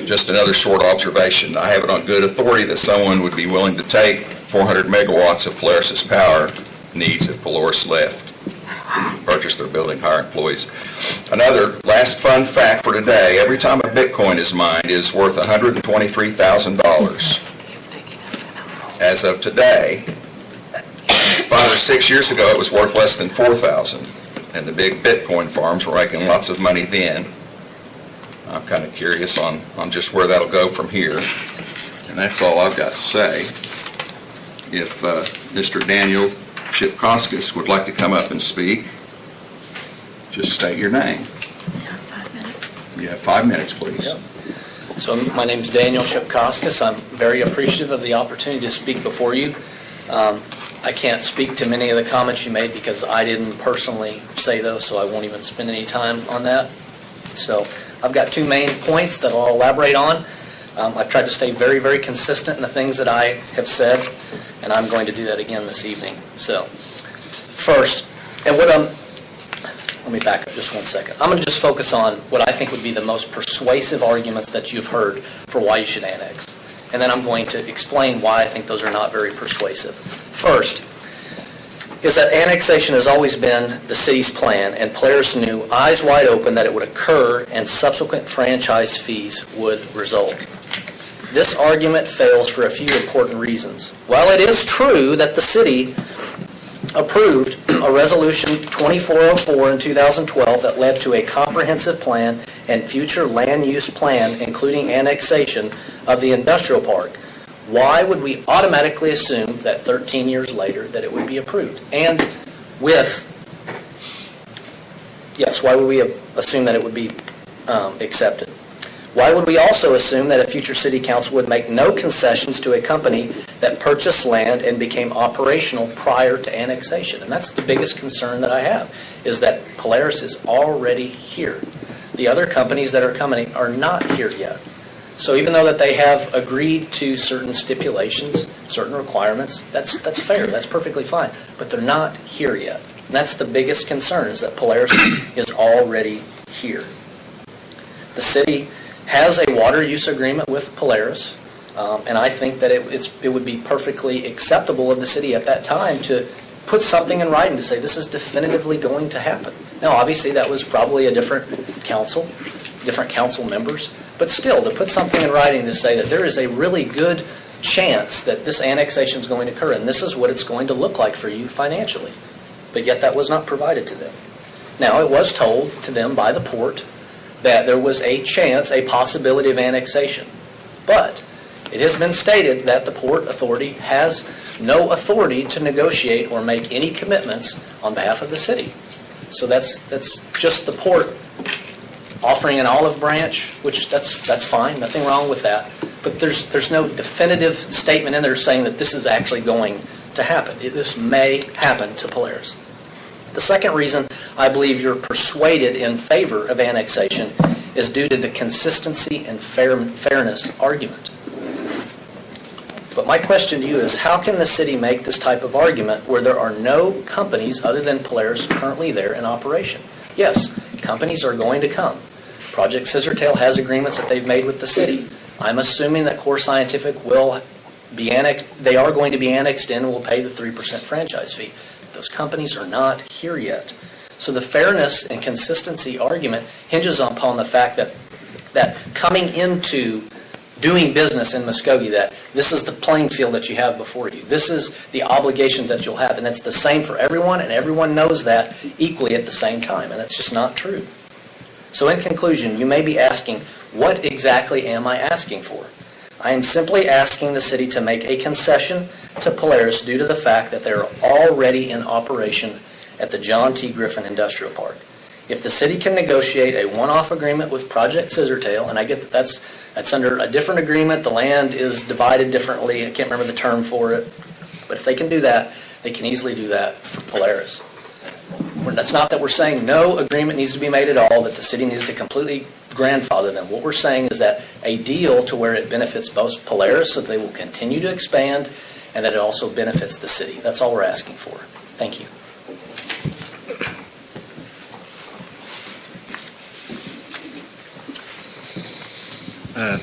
Just another short observation. I have it on good authority that someone would be willing to take 400 megawatts of Polaris's power needs if Polaris left. Purchase their building, hire employees. Another last fun fact for today, every time a Bitcoin is mined is worth $123,000. As of today, 5 or 6 years ago, it was worth less than $4,000. And the big Bitcoin farms were making lots of money then. I'm kind of curious on just where that'll go from here. And that's all I've got to say. If Mr. Daniel Shipkoskis would like to come up and speak, just state your name. You have 5 minutes, please. Yep. So my name's Daniel Shipkoskis. I'm very appreciative of the opportunity to speak before you. I can't speak to many of the comments you made because I didn't personally say those, so I won't even spend any time on that. So I've got 2 main points that I'll elaborate on. I've tried to stay very, very consistent in the things that I have said, and I'm going to do that again this evening. So first, and let me back up just 1 second. I'm going to just focus on what I think would be the most persuasive arguments that you've heard for why you should annex. And then I'm going to explain why I think those are not very persuasive. First, is that annexation has always been the city's plan, and Polaris knew eyes wide open that it would occur and subsequent franchise fees would result. This argument fails for a few important reasons. While it is true that the city approved a resolution 2404 in 2012 that led to a comprehensive plan and future land use plan, including annexation of the industrial park, why would we automatically assume that 13 years later that it would be approved? And why would we assume that it would be accepted? Why would we also assume that a future city council would make no concessions to a company that purchased land and became operational prior to annexation? And that's the biggest concern that I have, is that Polaris is already here. The other companies that are coming are not here yet. So even though that they have agreed to certain stipulations, certain requirements, that's fair, that's perfectly fine, but they're not here yet. And that's the biggest concern, is that Polaris is already here. The city has a water use agreement with Polaris, and I think that it would be perfectly acceptable of the city at that time to put something in writing to say this is definitively going to happen. Now, obviously, that was probably a different council members, but still, to put something in writing to say that there is a really good chance that this annexation is going to occur, and this is what it's going to look like for you financially. But yet that was not provided to them. Now, it was told to them by the port that there was a chance, a possibility of annexation. But it has been stated that the Port Authority has no authority to negotiate or make any commitments on behalf of the city. So that's just the port offering an olive branch, which that's fine, nothing wrong with that. But there's no definitive statement in there saying that this is actually going to happen. This may happen to Polaris. The second reason I believe you're persuaded in favor of annexation is due to the consistency and fairness argument. But my question to you is, how can the city make this type of argument where there are no companies other than Polaris currently there in operation? Yes, companies are going to come. Project Scissortail has agreements that they've made with the city. I'm assuming that Core Scientific will be they are going to be annexed in and will pay the 3% franchise fee. Those companies are not here yet. So the fairness and consistency argument hinges upon the fact that coming into doing business in Muskogee, that this is the playing field that you have before you. This is the obligations that you'll have, and it's the same for everyone, and everyone knows that equally at the same time, and that's just not true. So in conclusion, you may be asking, what exactly am I asking for? I am simply asking the city to make a concession to Polaris due to the fact that they're already in operation at the John T. Griffin Industrial Park. If the city can negotiate a one-off agreement with Project Scissortail, and I get that that's under a different agreement, the land is divided differently, I can't remember the term for it, but if they can do that, they can easily do that for Polaris. That's not that we're saying no agreement needs to be made at all, that the city needs to completely grandfather them. What we're saying is that a deal to where it benefits both Polaris so that they will continue to expand and that it also benefits the city. That's all we're asking for. Thank you.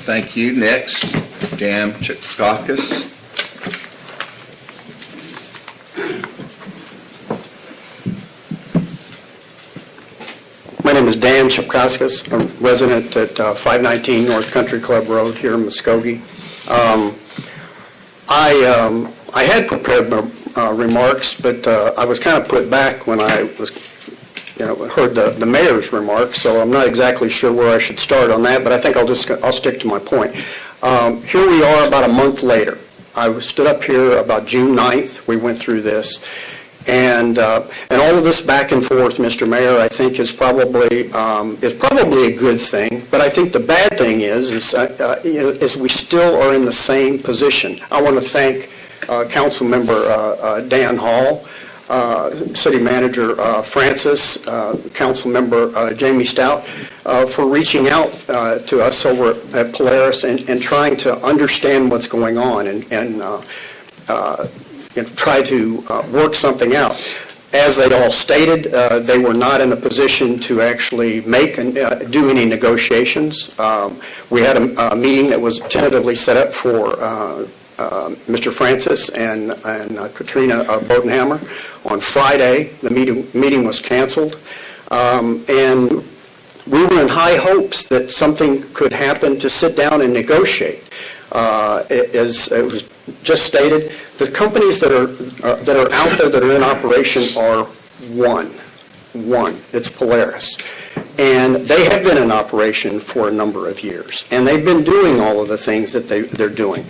Thank you. Next, Dan Chikakis. My name is Dan Chipkauskas. I'm a resident at 519 North Country Club Road here in Muskogee. I had prepared my remarks, but I was kind of put back when I heard the mayor's remarks, so I'm not exactly sure where I should start on that, but I think I'll stick to my point. Here we are about a month later. I stood up here about June 9th. We went through this. And all of this back and forth, Mr. Mayor, I think is probably a good thing. But I think the bad thing is we still are in the same position. I want to thank Council Member Dan Hall, City Manager Francis, Council Member Jamie Stout, for reaching out to us over at Polaris and trying to understand what's going on and try to work something out. As they all stated, they were not in a position to actually make and do any negotiations. We had a meeting that was tentatively set up for Mr. Francis and Katrina Bodenhammer on Friday. The meeting was canceled. And we were in high hopes that something could happen to sit down and negotiate. As it was just stated, the companies that are out there that are in operation are one. It's Polaris. And they have been in operation for a number of years. And they've been doing all of the things that they're doing.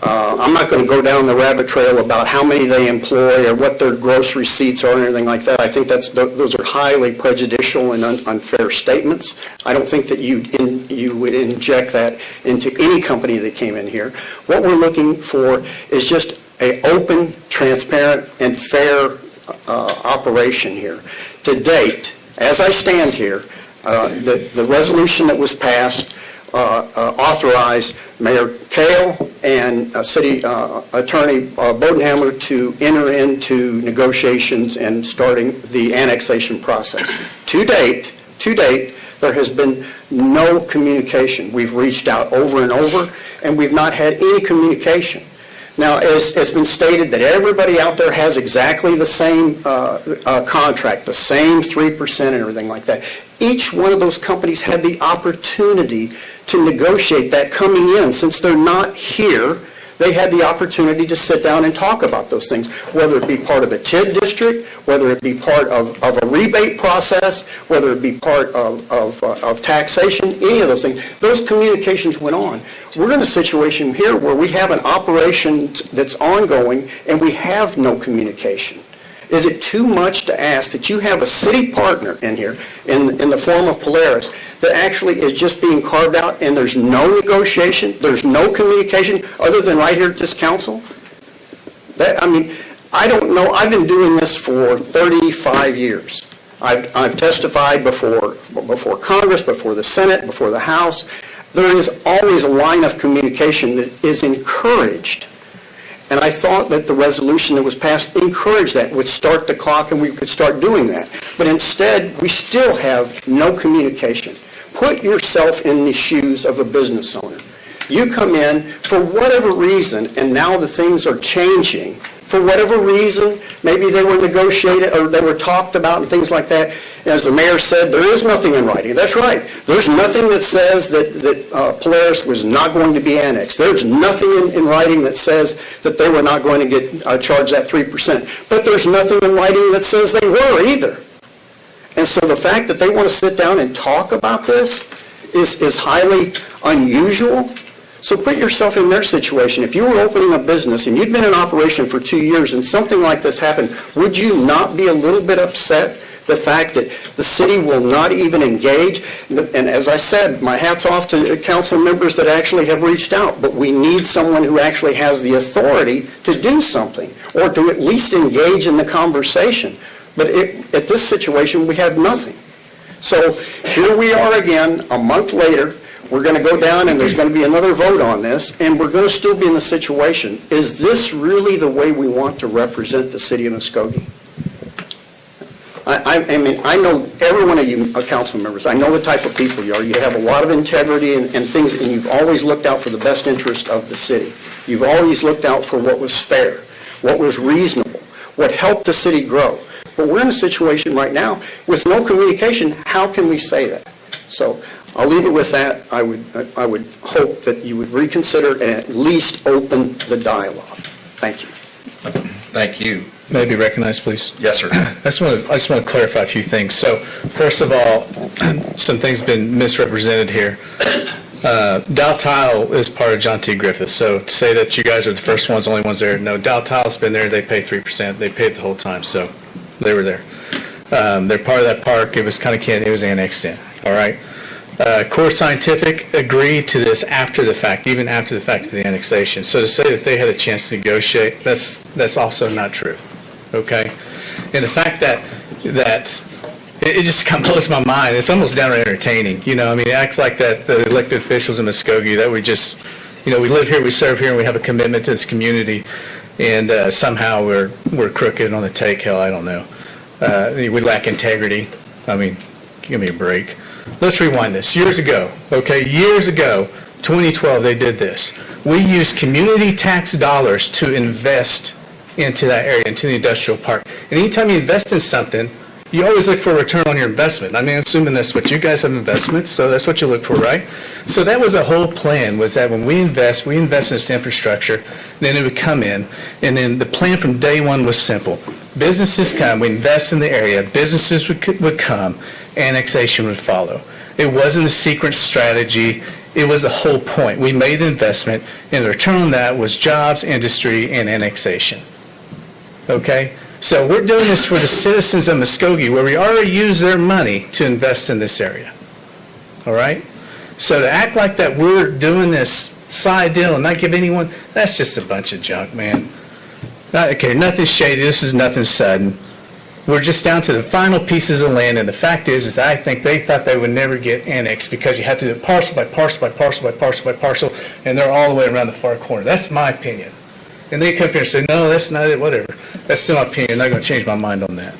I'm not going to go down the rabbit trail about how many they employ or what their gross receipts are and anything like that. I think those are highly prejudicial and unfair statements. I don't think that you would inject that into any company that came in here. What we're looking for is just an open, transparent, and fair operation here. To date, as I stand here, the resolution that was passed authorized Mayor Kale and City Attorney Bodenhammer to enter into negotiations and starting the annexation process. To date, there has been no communication. We've reached out over and over, and we've not had any communication. Now, it's been stated that everybody out there has exactly the same contract, the same 3% and everything like that. Each one of those companies had the opportunity to negotiate that coming in. Since they're not here, they had the opportunity to sit down and talk about those things, whether it be part of a TID district, whether it be part of a rebate process, whether it be part of taxation, any of those things. Those communications went on. We're in a situation here where we have an operation that's ongoing and we have no communication. Is it too much to ask that you have a city partner in here, in the form of Polaris, that actually is just being carved out and there's no negotiation, there's no communication other than right here at this council? I don't know. I've been doing this for 35 years. I've testified before Congress, before the Senate, before the House. There is always a line of communication that is encouraged. And I thought that the resolution that was passed encouraged that, would start the clock and we could start doing that. But instead, we still have no communication. Put yourself in the shoes of a business owner. You come in for whatever reason, and now the things are changing. For whatever reason, maybe they were negotiated or they were talked about and things like that. As the mayor said, there is nothing in writing. That's right. There's nothing that says that Polaris was not going to be annexed. There's nothing in writing that says that they were not going to get charged that 3%. But there's nothing in writing that says they were either. And so the fact that they want to sit down and talk about this is highly unusual. So put yourself in their situation. If you were opening a business and you'd been in operation for 2 years and something like this happened, would you not be a little bit upset? The fact that the city will not even engage, and as I said, my hat's off to council members that actually have reached out, but we need someone who actually has the authority to do something, or to at least engage in the conversation. But at this situation, we have nothing. So here we are again, a month later. We're going to go down and there's going to be another vote on this, and we're going to still be in the situation. Is this really the way we want to represent the city of Muskogee? I mean, I know every one of you council members. I know the type of people you are. You have a lot of integrity and things, and you've always looked out for the best interest of the city. You've always looked out for what was fair, what was reasonable, what helped the city grow. But we're in a situation right now with no communication. How can we say that? So I'll leave it with that. I would hope that you would reconsider and at least open the dialogue. Thank you. Thank you. May I be recognized, please? Yes, sir. I just want to clarify a few things. So, first of all, some things have been misrepresented here. Dow Tile is part of John T. Griffith. So to say that you guys are the first ones, only ones there, no, Dow Tile's been there. They pay 3%. They paid the whole time, so they were there. They're part of that park. It was kind of candy. It was annexed in. All right. Core Scientific agreed to this after the fact, even after the fact of the annexation. So to say that they had a chance to negotiate, that's also not true. Okay? And the fact that it just kind of blows my mind. It's almost downright entertaining. You know, I mean, it acts like that the elected officials in Muskogee, that we just, you know, we live here, we serve here, and we have a commitment to this community, and somehow we're crooked on the take. Hell, I don't know. We lack integrity. I mean, give me a break. Let's rewind this. Years ago, 2012, they did this. We used community tax dollars to invest into that area, into the industrial park. And anytime you invest in something, you always look for a return on your investment. I mean, assuming that's what you guys have investments, so that's what you look for, right? So that was a whole plan, was that when we invest in this infrastructure, then it would come in, and then the plan from day one was simple. Businesses come, we invest in the area, businesses would come, annexation would follow. It wasn't a secret strategy. It was the whole point. We made the investment, and the return on that was jobs, industry, and annexation. Okay? So we're doing this for the citizens of Muskogee, where we already use their money to invest in this area. All right? So to act like that we're doing this side deal and not give anyone, that's just a bunch of junk, man. Okay, nothing shady. This is nothing sudden. We're just down to the final pieces of land, and the fact is I think they thought they would never get annexed because you have to do it parcel by parcel by parcel by parcel by parcel, and they're all the way around the far corner. That's my opinion. And they come here and say, no, that's not it, whatever. That's still my opinion. I'm not going to change my mind on that.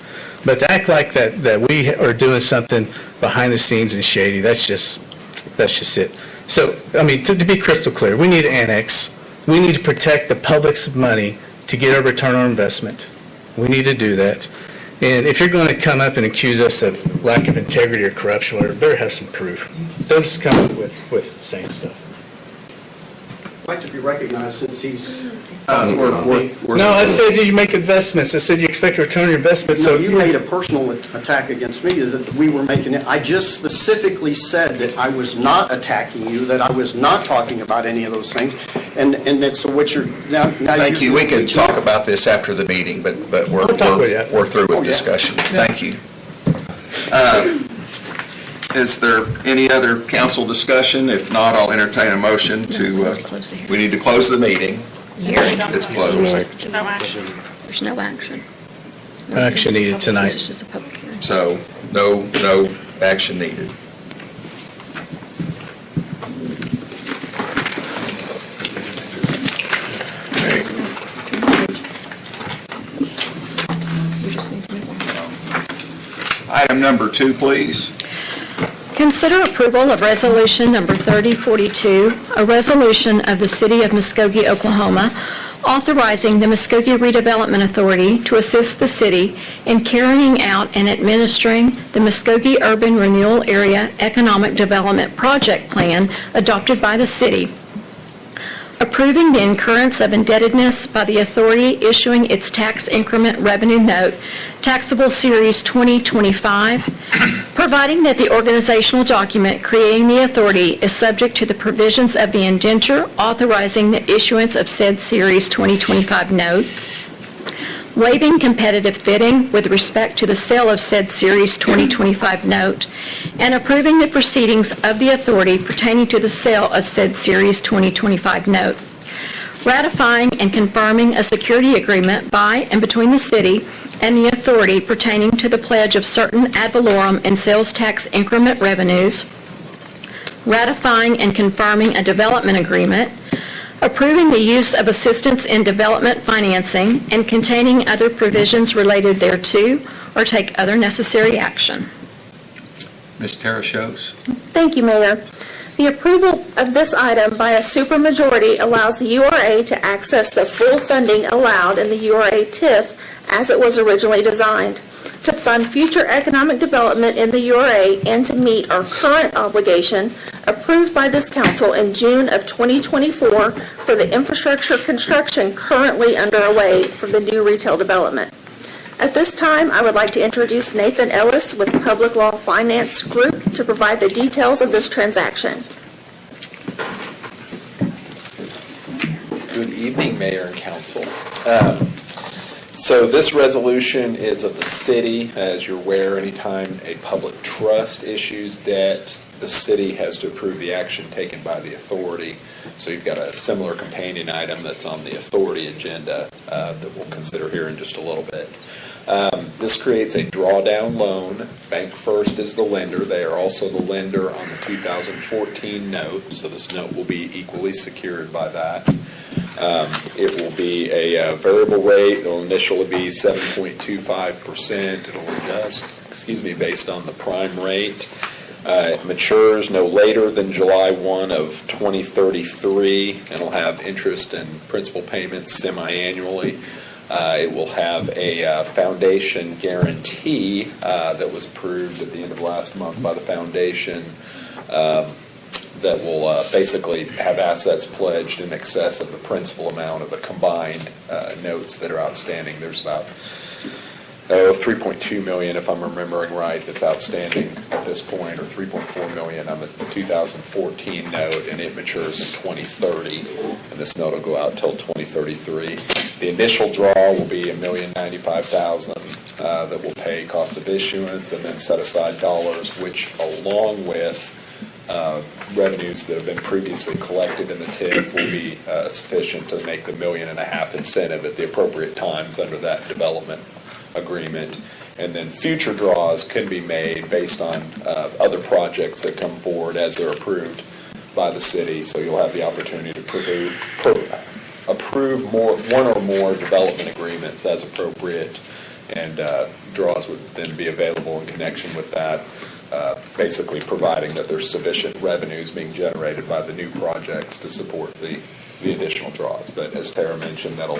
But to act like that we are doing something behind the scenes and shady, that's just it. So, I mean, to be crystal clear, we need to annex. We need to protect the public's money to get a return on investment. We need to do that. And if you're going to come up and accuse us of lack of integrity or corruption, whatever, better have some proof. Don't just come up with saying stuff. I'd like to be recognized since he's... No, I said you make investments. I said you expect a return on your investment. No, So you made a personal attack against me, is that we were making it. I just specifically said that I was not attacking you, that I was not talking about any of those things, and that's so what you're now. Thank you. We can talk about this after the meeting, but we're through with discussion. Thank you. Is there any other council discussion? If not, I'll entertain a motion to, we need to close the meeting. It's closed. No action. There's no action. action needed tonight. This is just a public hearing. So no action needed. Item number 2, please. Consider approval of Resolution Number 3042, a resolution of the City of Muskogee, Oklahoma, authorizing the Muskogee Redevelopment Authority to assist the city in carrying out and administering the Muskogee Urban Renewal Area Economic Development Project Plan adopted by the city, approving the incurrence of indebtedness by the authority issuing its tax increment revenue note, taxable Series 2025, providing that the organizational document creating the authority is subject to the provisions of the indenture authorizing the issuance of said Series 2025 note, waiving competitive bidding with respect to the sale of said Series 2025 note, and approving the proceedings of the authority pertaining to the sale of said Series 2025 note, ratifying and confirming a security agreement by and between the city and the authority pertaining to the pledge of certain ad valorem and sales tax increment revenues, ratifying and confirming a development agreement, approving the use of assistance in development financing, and containing other provisions related thereto, or take other necessary action. Ms. Tara Shows. Thank you, Mayor. The approval of this item by a supermajority allows the URA to access the full funding allowed in the URA TIF as it was originally designed, to fund future economic development in the URA and to meet our current obligation approved by this council in June of 2024 for the infrastructure construction currently underway for the new retail development. At this time, I would like to introduce Nathan Ellis with Public Law Finance Group to provide the details of this transaction. Good evening, Mayor and Council. So this resolution is of the city. As you're aware, anytime a public trust issues debt, the city has to approve the action taken by the authority. So you've got a similar companion item that's on the authority agenda that we'll consider here in just a little bit. This creates a drawdown loan. Bank First is the lender. They are also the lender on the 2014 note, so this note will be equally secured by that. It will be a variable rate. It'll initially be 7.25%. It'll adjust, based on the prime rate. It matures no later than July 1 of 2033, and it'll have interest and principal payments semi-annually. It will have a foundation guarantee that was approved at the end of last month by the foundation that will basically have assets pledged in excess of the principal amount of the combined notes that are outstanding. There's about $3.2 million, if I'm remembering right, that's outstanding at this point, or $3.4 million on the 2014 note, and it matures in 2030, and this note will go out until 2033. The initial draw will be $1,095,000 that will pay cost of issuance, and then set aside dollars, which, along with revenues that have been previously collected in the TIF, will be sufficient to make the $1.5 million incentive at the appropriate times under that development agreement. And then future draws can be made based on other projects that come forward as they're approved by the city. So you'll have the opportunity to approve one or more development agreements as appropriate, and draws would then be available in connection with that, basically providing that there's sufficient revenues being generated by the new projects to support the additional draws. But as Tara mentioned, that'll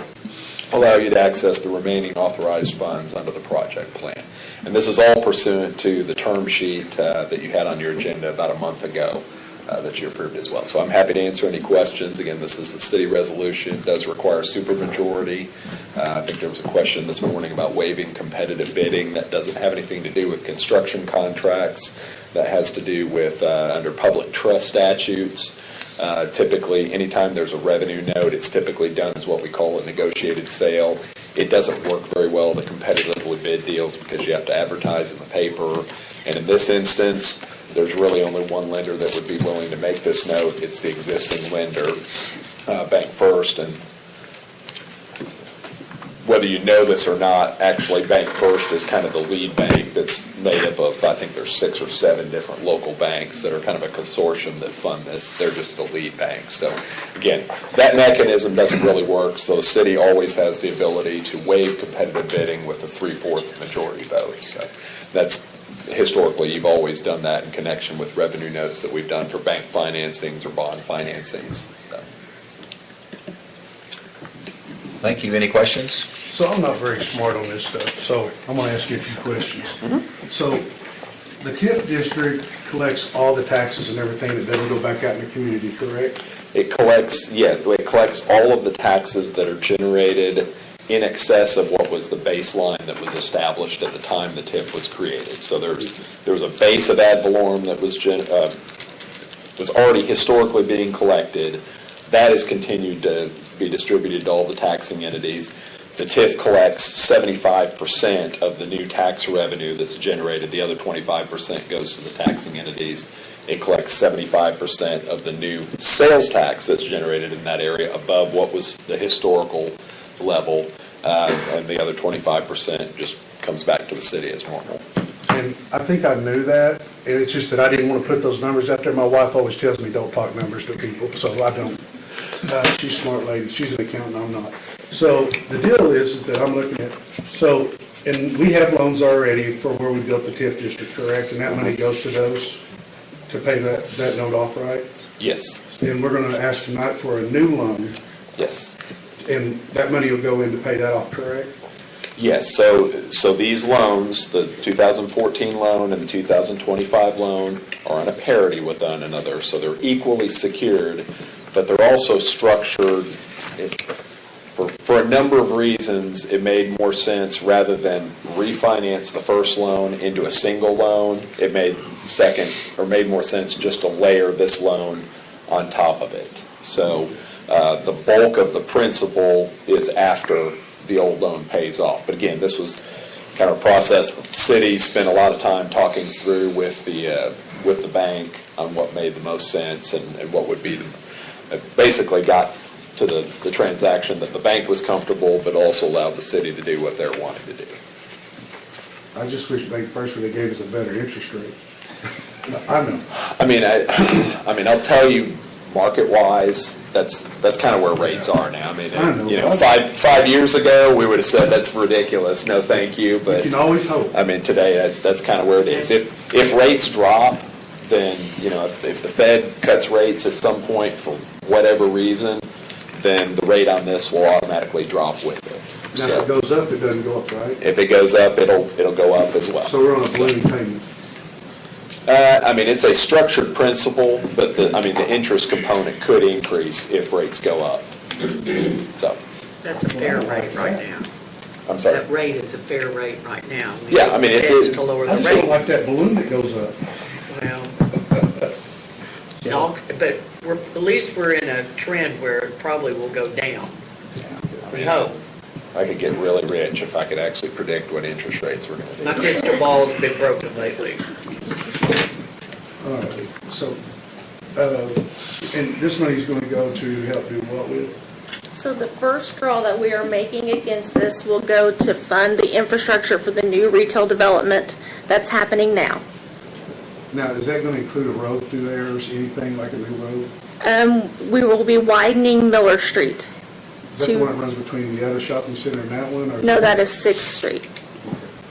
allow you to access the remaining authorized funds under the project plan. And this is all pursuant to the term sheet that you had on your agenda about a month ago that you approved as well. So I'm happy to answer any questions. Again, this is a city resolution. It does require supermajority. I think there was a question this morning about waiving competitive bidding. That doesn't have anything to do with construction contracts. That has to do with under public trust statutes. Typically, anytime there's a revenue note, it's typically done as what we call a negotiated sale. It doesn't work very well to competitively bid deals because you have to advertise in the paper. And in this instance, there's really only one lender that would be willing to make this note. It's the existing lender, Bank First. And whether you know this or not, actually Bank First is kind of the lead bank that's made up of, I think there's 6 or 7 different local banks that are kind of a consortium that fund this. They're just the lead bank. So again, that mechanism doesn't really work, so the city always has the ability to waive competitive bidding with a 3/4 majority vote. So that's, historically, you've always done that in connection with revenue notes that we've done for bank financings or bond financings. So. Thank you. Any questions? So I'm not very smart on this stuff, so I'm going to ask you a few questions. So the TIF district collects all the taxes and everything that doesn't go back out in the community, correct? It collects all of the taxes that are generated in excess of what was the baseline that was established at the time the TIF was created. So there was a base of ad valorem that was already historically being collected. That has continued to be distributed to all the taxing entities. The TIF collects 75% of the new tax revenue that's generated. The other 25% goes to the taxing entities. It collects 75% of the new sales tax that's generated in that area above what was the historical level, and the other 25% just comes back to the city as normal. And I think I knew that, and it's just that I didn't want to put those numbers out there. My wife always tells me don't talk numbers to people, so I don't. She's a smart lady. She's an accountant, I'm not. So the deal is that I'm looking at, and we have loans already for where we built the TIF district, correct? And that money goes to those to pay that note off, right? Yes. And we're going to ask tonight for a new loan. Yes. And that money will go in to pay that off, correct? Yes, so these loans, the 2014 loan and the 2025 loan, are on a parity with one another, so they're equally secured, but they're also structured, for a number of reasons, it made more sense rather than refinance the first loan into a single loan. It made more sense just to layer this loan on top of it. So the bulk of the principal is after the old loan pays off. But again, this was kind of a process that the city spent a lot of time talking through with the bank on what made the most sense and what would be basically got to the transaction that the bank was comfortable, but also allowed the city to do what they're wanting to do. I just wish Bank First would have gave us a better interest rate. I know. I mean, I'll tell you, market-wise, that's kind of where rates are now. I mean, five years ago, we would have said that's ridiculous, no thank you, but. You can always hope. I mean, today, that's kind of where it is. If rates drop, then, if the Fed cuts rates at some point for whatever reason, then the rate on this will automatically drop with it. Now, if it goes up, it doesn't go up, right? If it goes up, it'll go up as well. So we're on a balloon payment. It's a structured principle, but the interest component could increase if rates go up. So. That's a fair rate right now. I'm sorry? That rate is a fair rate right now. Yeah, it's to lower the I rates. just don't like that balloon that goes up. Well, but at least we're in a trend where it probably will go down. We hope. I could get really rich if I could actually predict what interest rates were going to be. My crystal ball's been broken lately. All right, so, and this money's going to go to help do what with? So the first draw that we are making against this will go to fund the infrastructure for the new retail development that's happening now. Now, is that going to include a road through there or anything like a new road? We will be widening Miller Street. Is that the one that runs between the other shopping center and that one? Or No, that is 6th Street.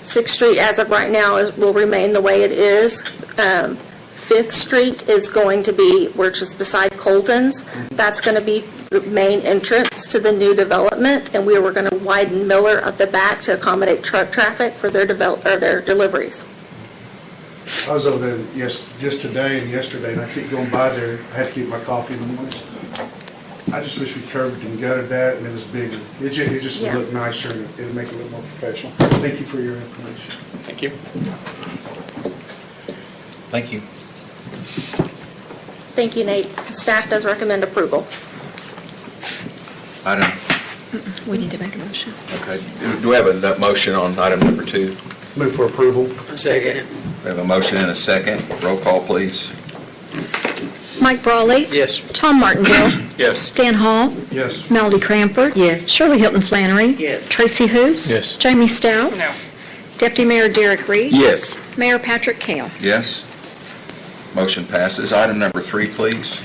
6th Street, as of right now, will remain the way it is. 5th Street is going to be, which is beside Colton's. That's going to be the main entrance to the new development, and we were going to widen Miller at the back to accommodate truck traffic for their deliveries. I was over there just today and yesterday, and I keep going by there. I had to keep my coffee in the morning. I just wish we curbed and gutted that, and it was bigger. It just would look nicer, and it'd make it a little more professional. Thank you for your information. Thank you. Thank you. Thank you, Nate. Staff does recommend approval. Item, We need to make a motion. okay, do we have a motion on item number 2? Move for approval. Second. We have a motion and a second. Roll call, please. Mike Brawley? Yes. Tom Martindale? Yes. Dan Hall? Yes. Melody Cranford? Yes. Shirley Hilton Flannery? Yes. Tracy Hous? Yes. Jamie Stout? No. Deputy Mayor Derek Reed? Yes. Mayor Patrick Kell? Yes. Motion passes. Item number 3, please.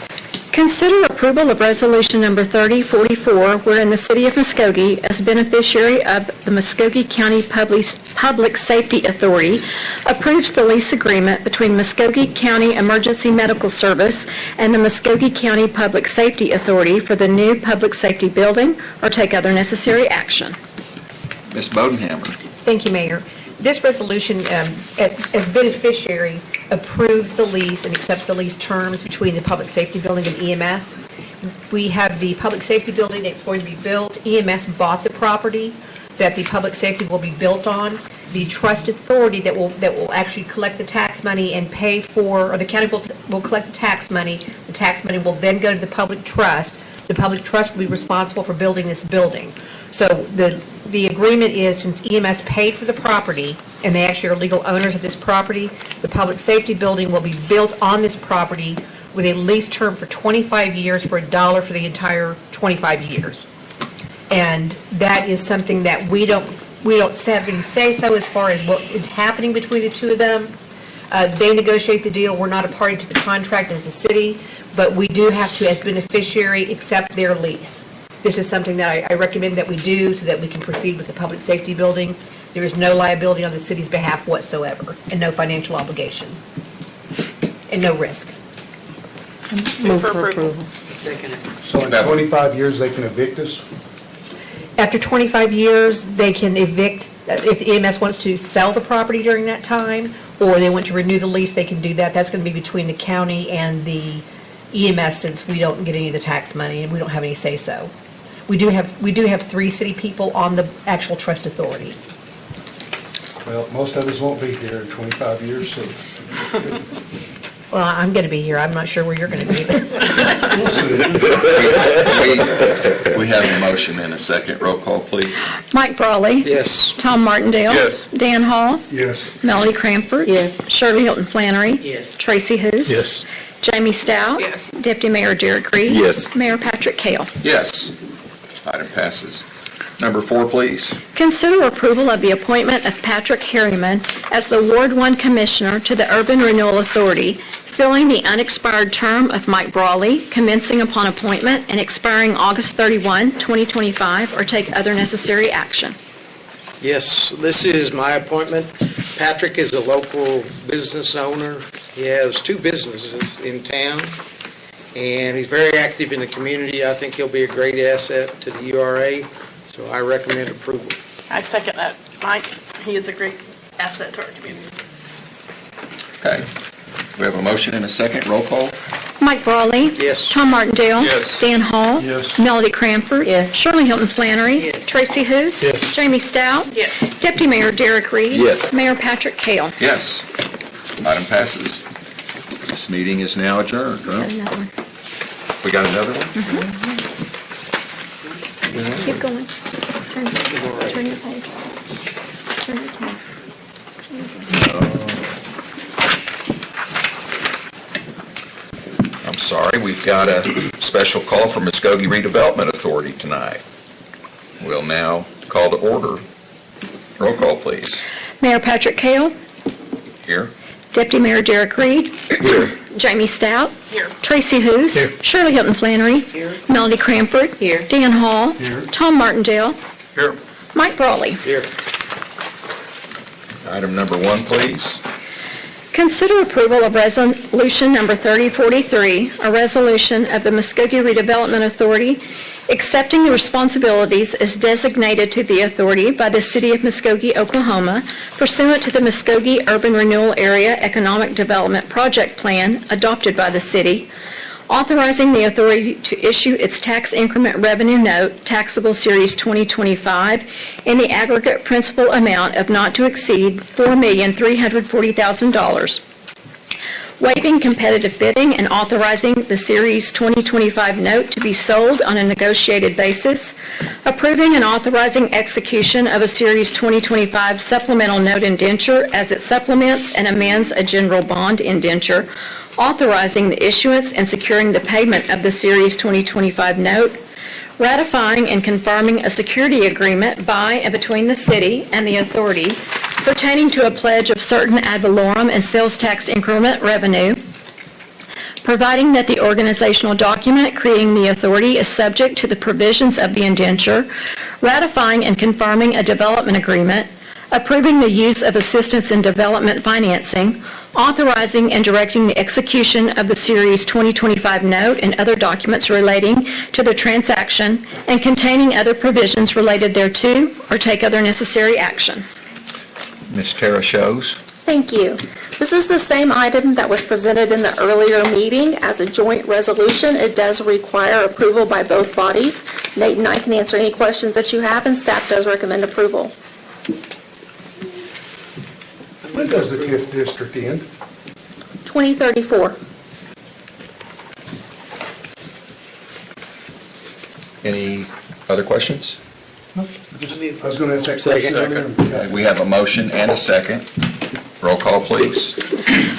Consider approval of Resolution Number 3044, wherein the City of Muskogee, as beneficiary of the Muskogee County Public Safety Authority, approves the lease agreement between Muskogee County Emergency Medical Service and the Muskogee County Public Safety Authority for the new public safety building, or take other necessary action. Ms. Bodenhammer. Thank you, Mayor. This resolution, as beneficiary, approves the lease and accepts the lease terms between the public safety building and EMS. We have the public safety building that's going to be built. EMS bought the property that the public safety will be built on. The trust authority that will actually collect the tax money and pay for, or the county will collect the tax money. The tax money will then go to the public trust. The public trust will be responsible for building this building. So the agreement is, since EMS paid for the property, and they actually are legal owners of this property, the public safety building will be built on this property with a lease term for 25 years for $1 for the entire 25 years. And that is something that we don't have any say-so as far as what is happening between the two of them. They negotiate the deal. We're not a party to the contract as the city, but we do have to, as beneficiary, accept their lease. This is something that I recommend that we do so that we can proceed with the public safety building. There is no liability on the city's behalf whatsoever, and no financial obligation, and no risk. Move for approval. Second. So in 25 years, they can evict us? After 25 years, they can evict, if the EMS wants to sell the property during that time, or they want to renew the lease, they can do that. That's going to be between the county and the EMS, since we don't get any of the tax money and we don't have any say-so. We do have 3 city people on the actual trust authority. Well, most of us won't be here in 25 years, so Well, I'm going to be here. I'm not sure where you're going to be. we'll see. We have a motion and a second. Roll call, please. Mike Brawley? Yes. Tom Martindale? Yes. Dan Hall? Yes. Melody Cranford? Yes. Shirley Hilton Flannery? Yes. Tracy Hous? Yes. Jamie Stout? Yes. Deputy Mayor Derek Reed? Yes. Mayor Patrick Kell? Yes. Item passes. Number 4, please. Consider approval of the appointment of Patrick Harriman as the Ward 1 Commissioner to the Urban Renewal Authority, filling the unexpired term of Mike Brawley, commencing upon appointment and expiring August 31, 2025, or take other necessary action. Yes, this is my appointment. Patrick is a local business owner. He has 2 businesses in town, and he's very active in the community. I think he'll be a great asset to the URA, so I recommend approval. I second that. Mike, he is a great asset to our community. Okay. We have a motion and a second. Roll call. Mike Brawley? Yes. Tom Martindale? Yes. Dan Hall? Yes. Melody Cranford? Yes. Shirley Hilton Flannery? Yes. Tracy Hous? Yes. Jamie Stout? Yes. Deputy Mayor Derek Reed? Yes. Mayor Patrick Kell? Yes. Item passes. This meeting is now adjourned. Huh? Another one. We got another one? Keep going. Turn your page. Turn your tab. I'm Sorry, we've got a special call from Muskogee Redevelopment Authority tonight. We'll now call to order. Roll call, please. Mayor Patrick Kell. Here. Deputy Mayor Derek Reed. Here. Jamie Stout. Here. Tracy Hous. Here. Shirley Hilton Flannery. Here. Melody Cranford. Here. Dan Hall. Here. Tom Martindale. Here. Mike Brawley. Here. Item number 1, please. Consider approval of Resolution Number 3043, a resolution of the Muskogee Redevelopment Authority accepting the responsibilities as designated to the authority by the City of Muskogee, Oklahoma, pursuant to the Muskogee Urban Renewal Area Economic Development Project Plan adopted by the city, authorizing the authority to issue its tax increment revenue note, taxable Series 2025, in the aggregate principal amount of not to exceed $4,340,000, waiving competitive bidding and authorizing the Series 2025 note to be sold on a negotiated basis, approving and authorizing execution of a Series 2025 supplemental note indenture as it supplements and amends a general bond indenture, authorizing the issuance and securing the payment of the Series 2025 note, ratifying and confirming a security agreement by and between the city and the authority pertaining to a pledge of certain ad valorem and sales tax increment revenue, providing that the organizational document creating the authority is subject to the provisions of the indenture, ratifying and confirming a development agreement, approving the use of assistance in development financing, authorizing and directing the execution of the Series 2025 note and other documents relating to the transaction and containing other provisions related thereto, or take other necessary action. Ms. Tara Shows. Thank you. This is the same item that was presented in the earlier meeting as a joint resolution. It does require approval by both bodies. Nate and I can answer any questions that you have, and staff does recommend approval. When does the TIF district end? 2034. Any other questions? I was going to ask that question. Okay, we have a motion and a second. Roll call, please.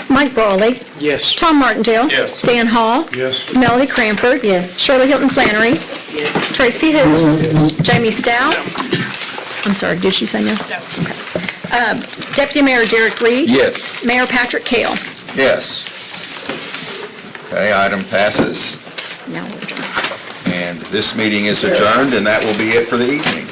Mike Brawley. Yes. Tom Martindale. Yes. Dan Hall. Yes. Melody Cranford. Yes. Shirley Hilton Flannery. Yes. Tracy Hous. Jamie Stout. I'm sorry, did she say no? No. Deputy Mayor Derek Reed. Yes. Mayor Patrick Kell. Yes. Okay, item passes, Now we're adjourned. and this meeting is adjourned, and that will be it for the evening.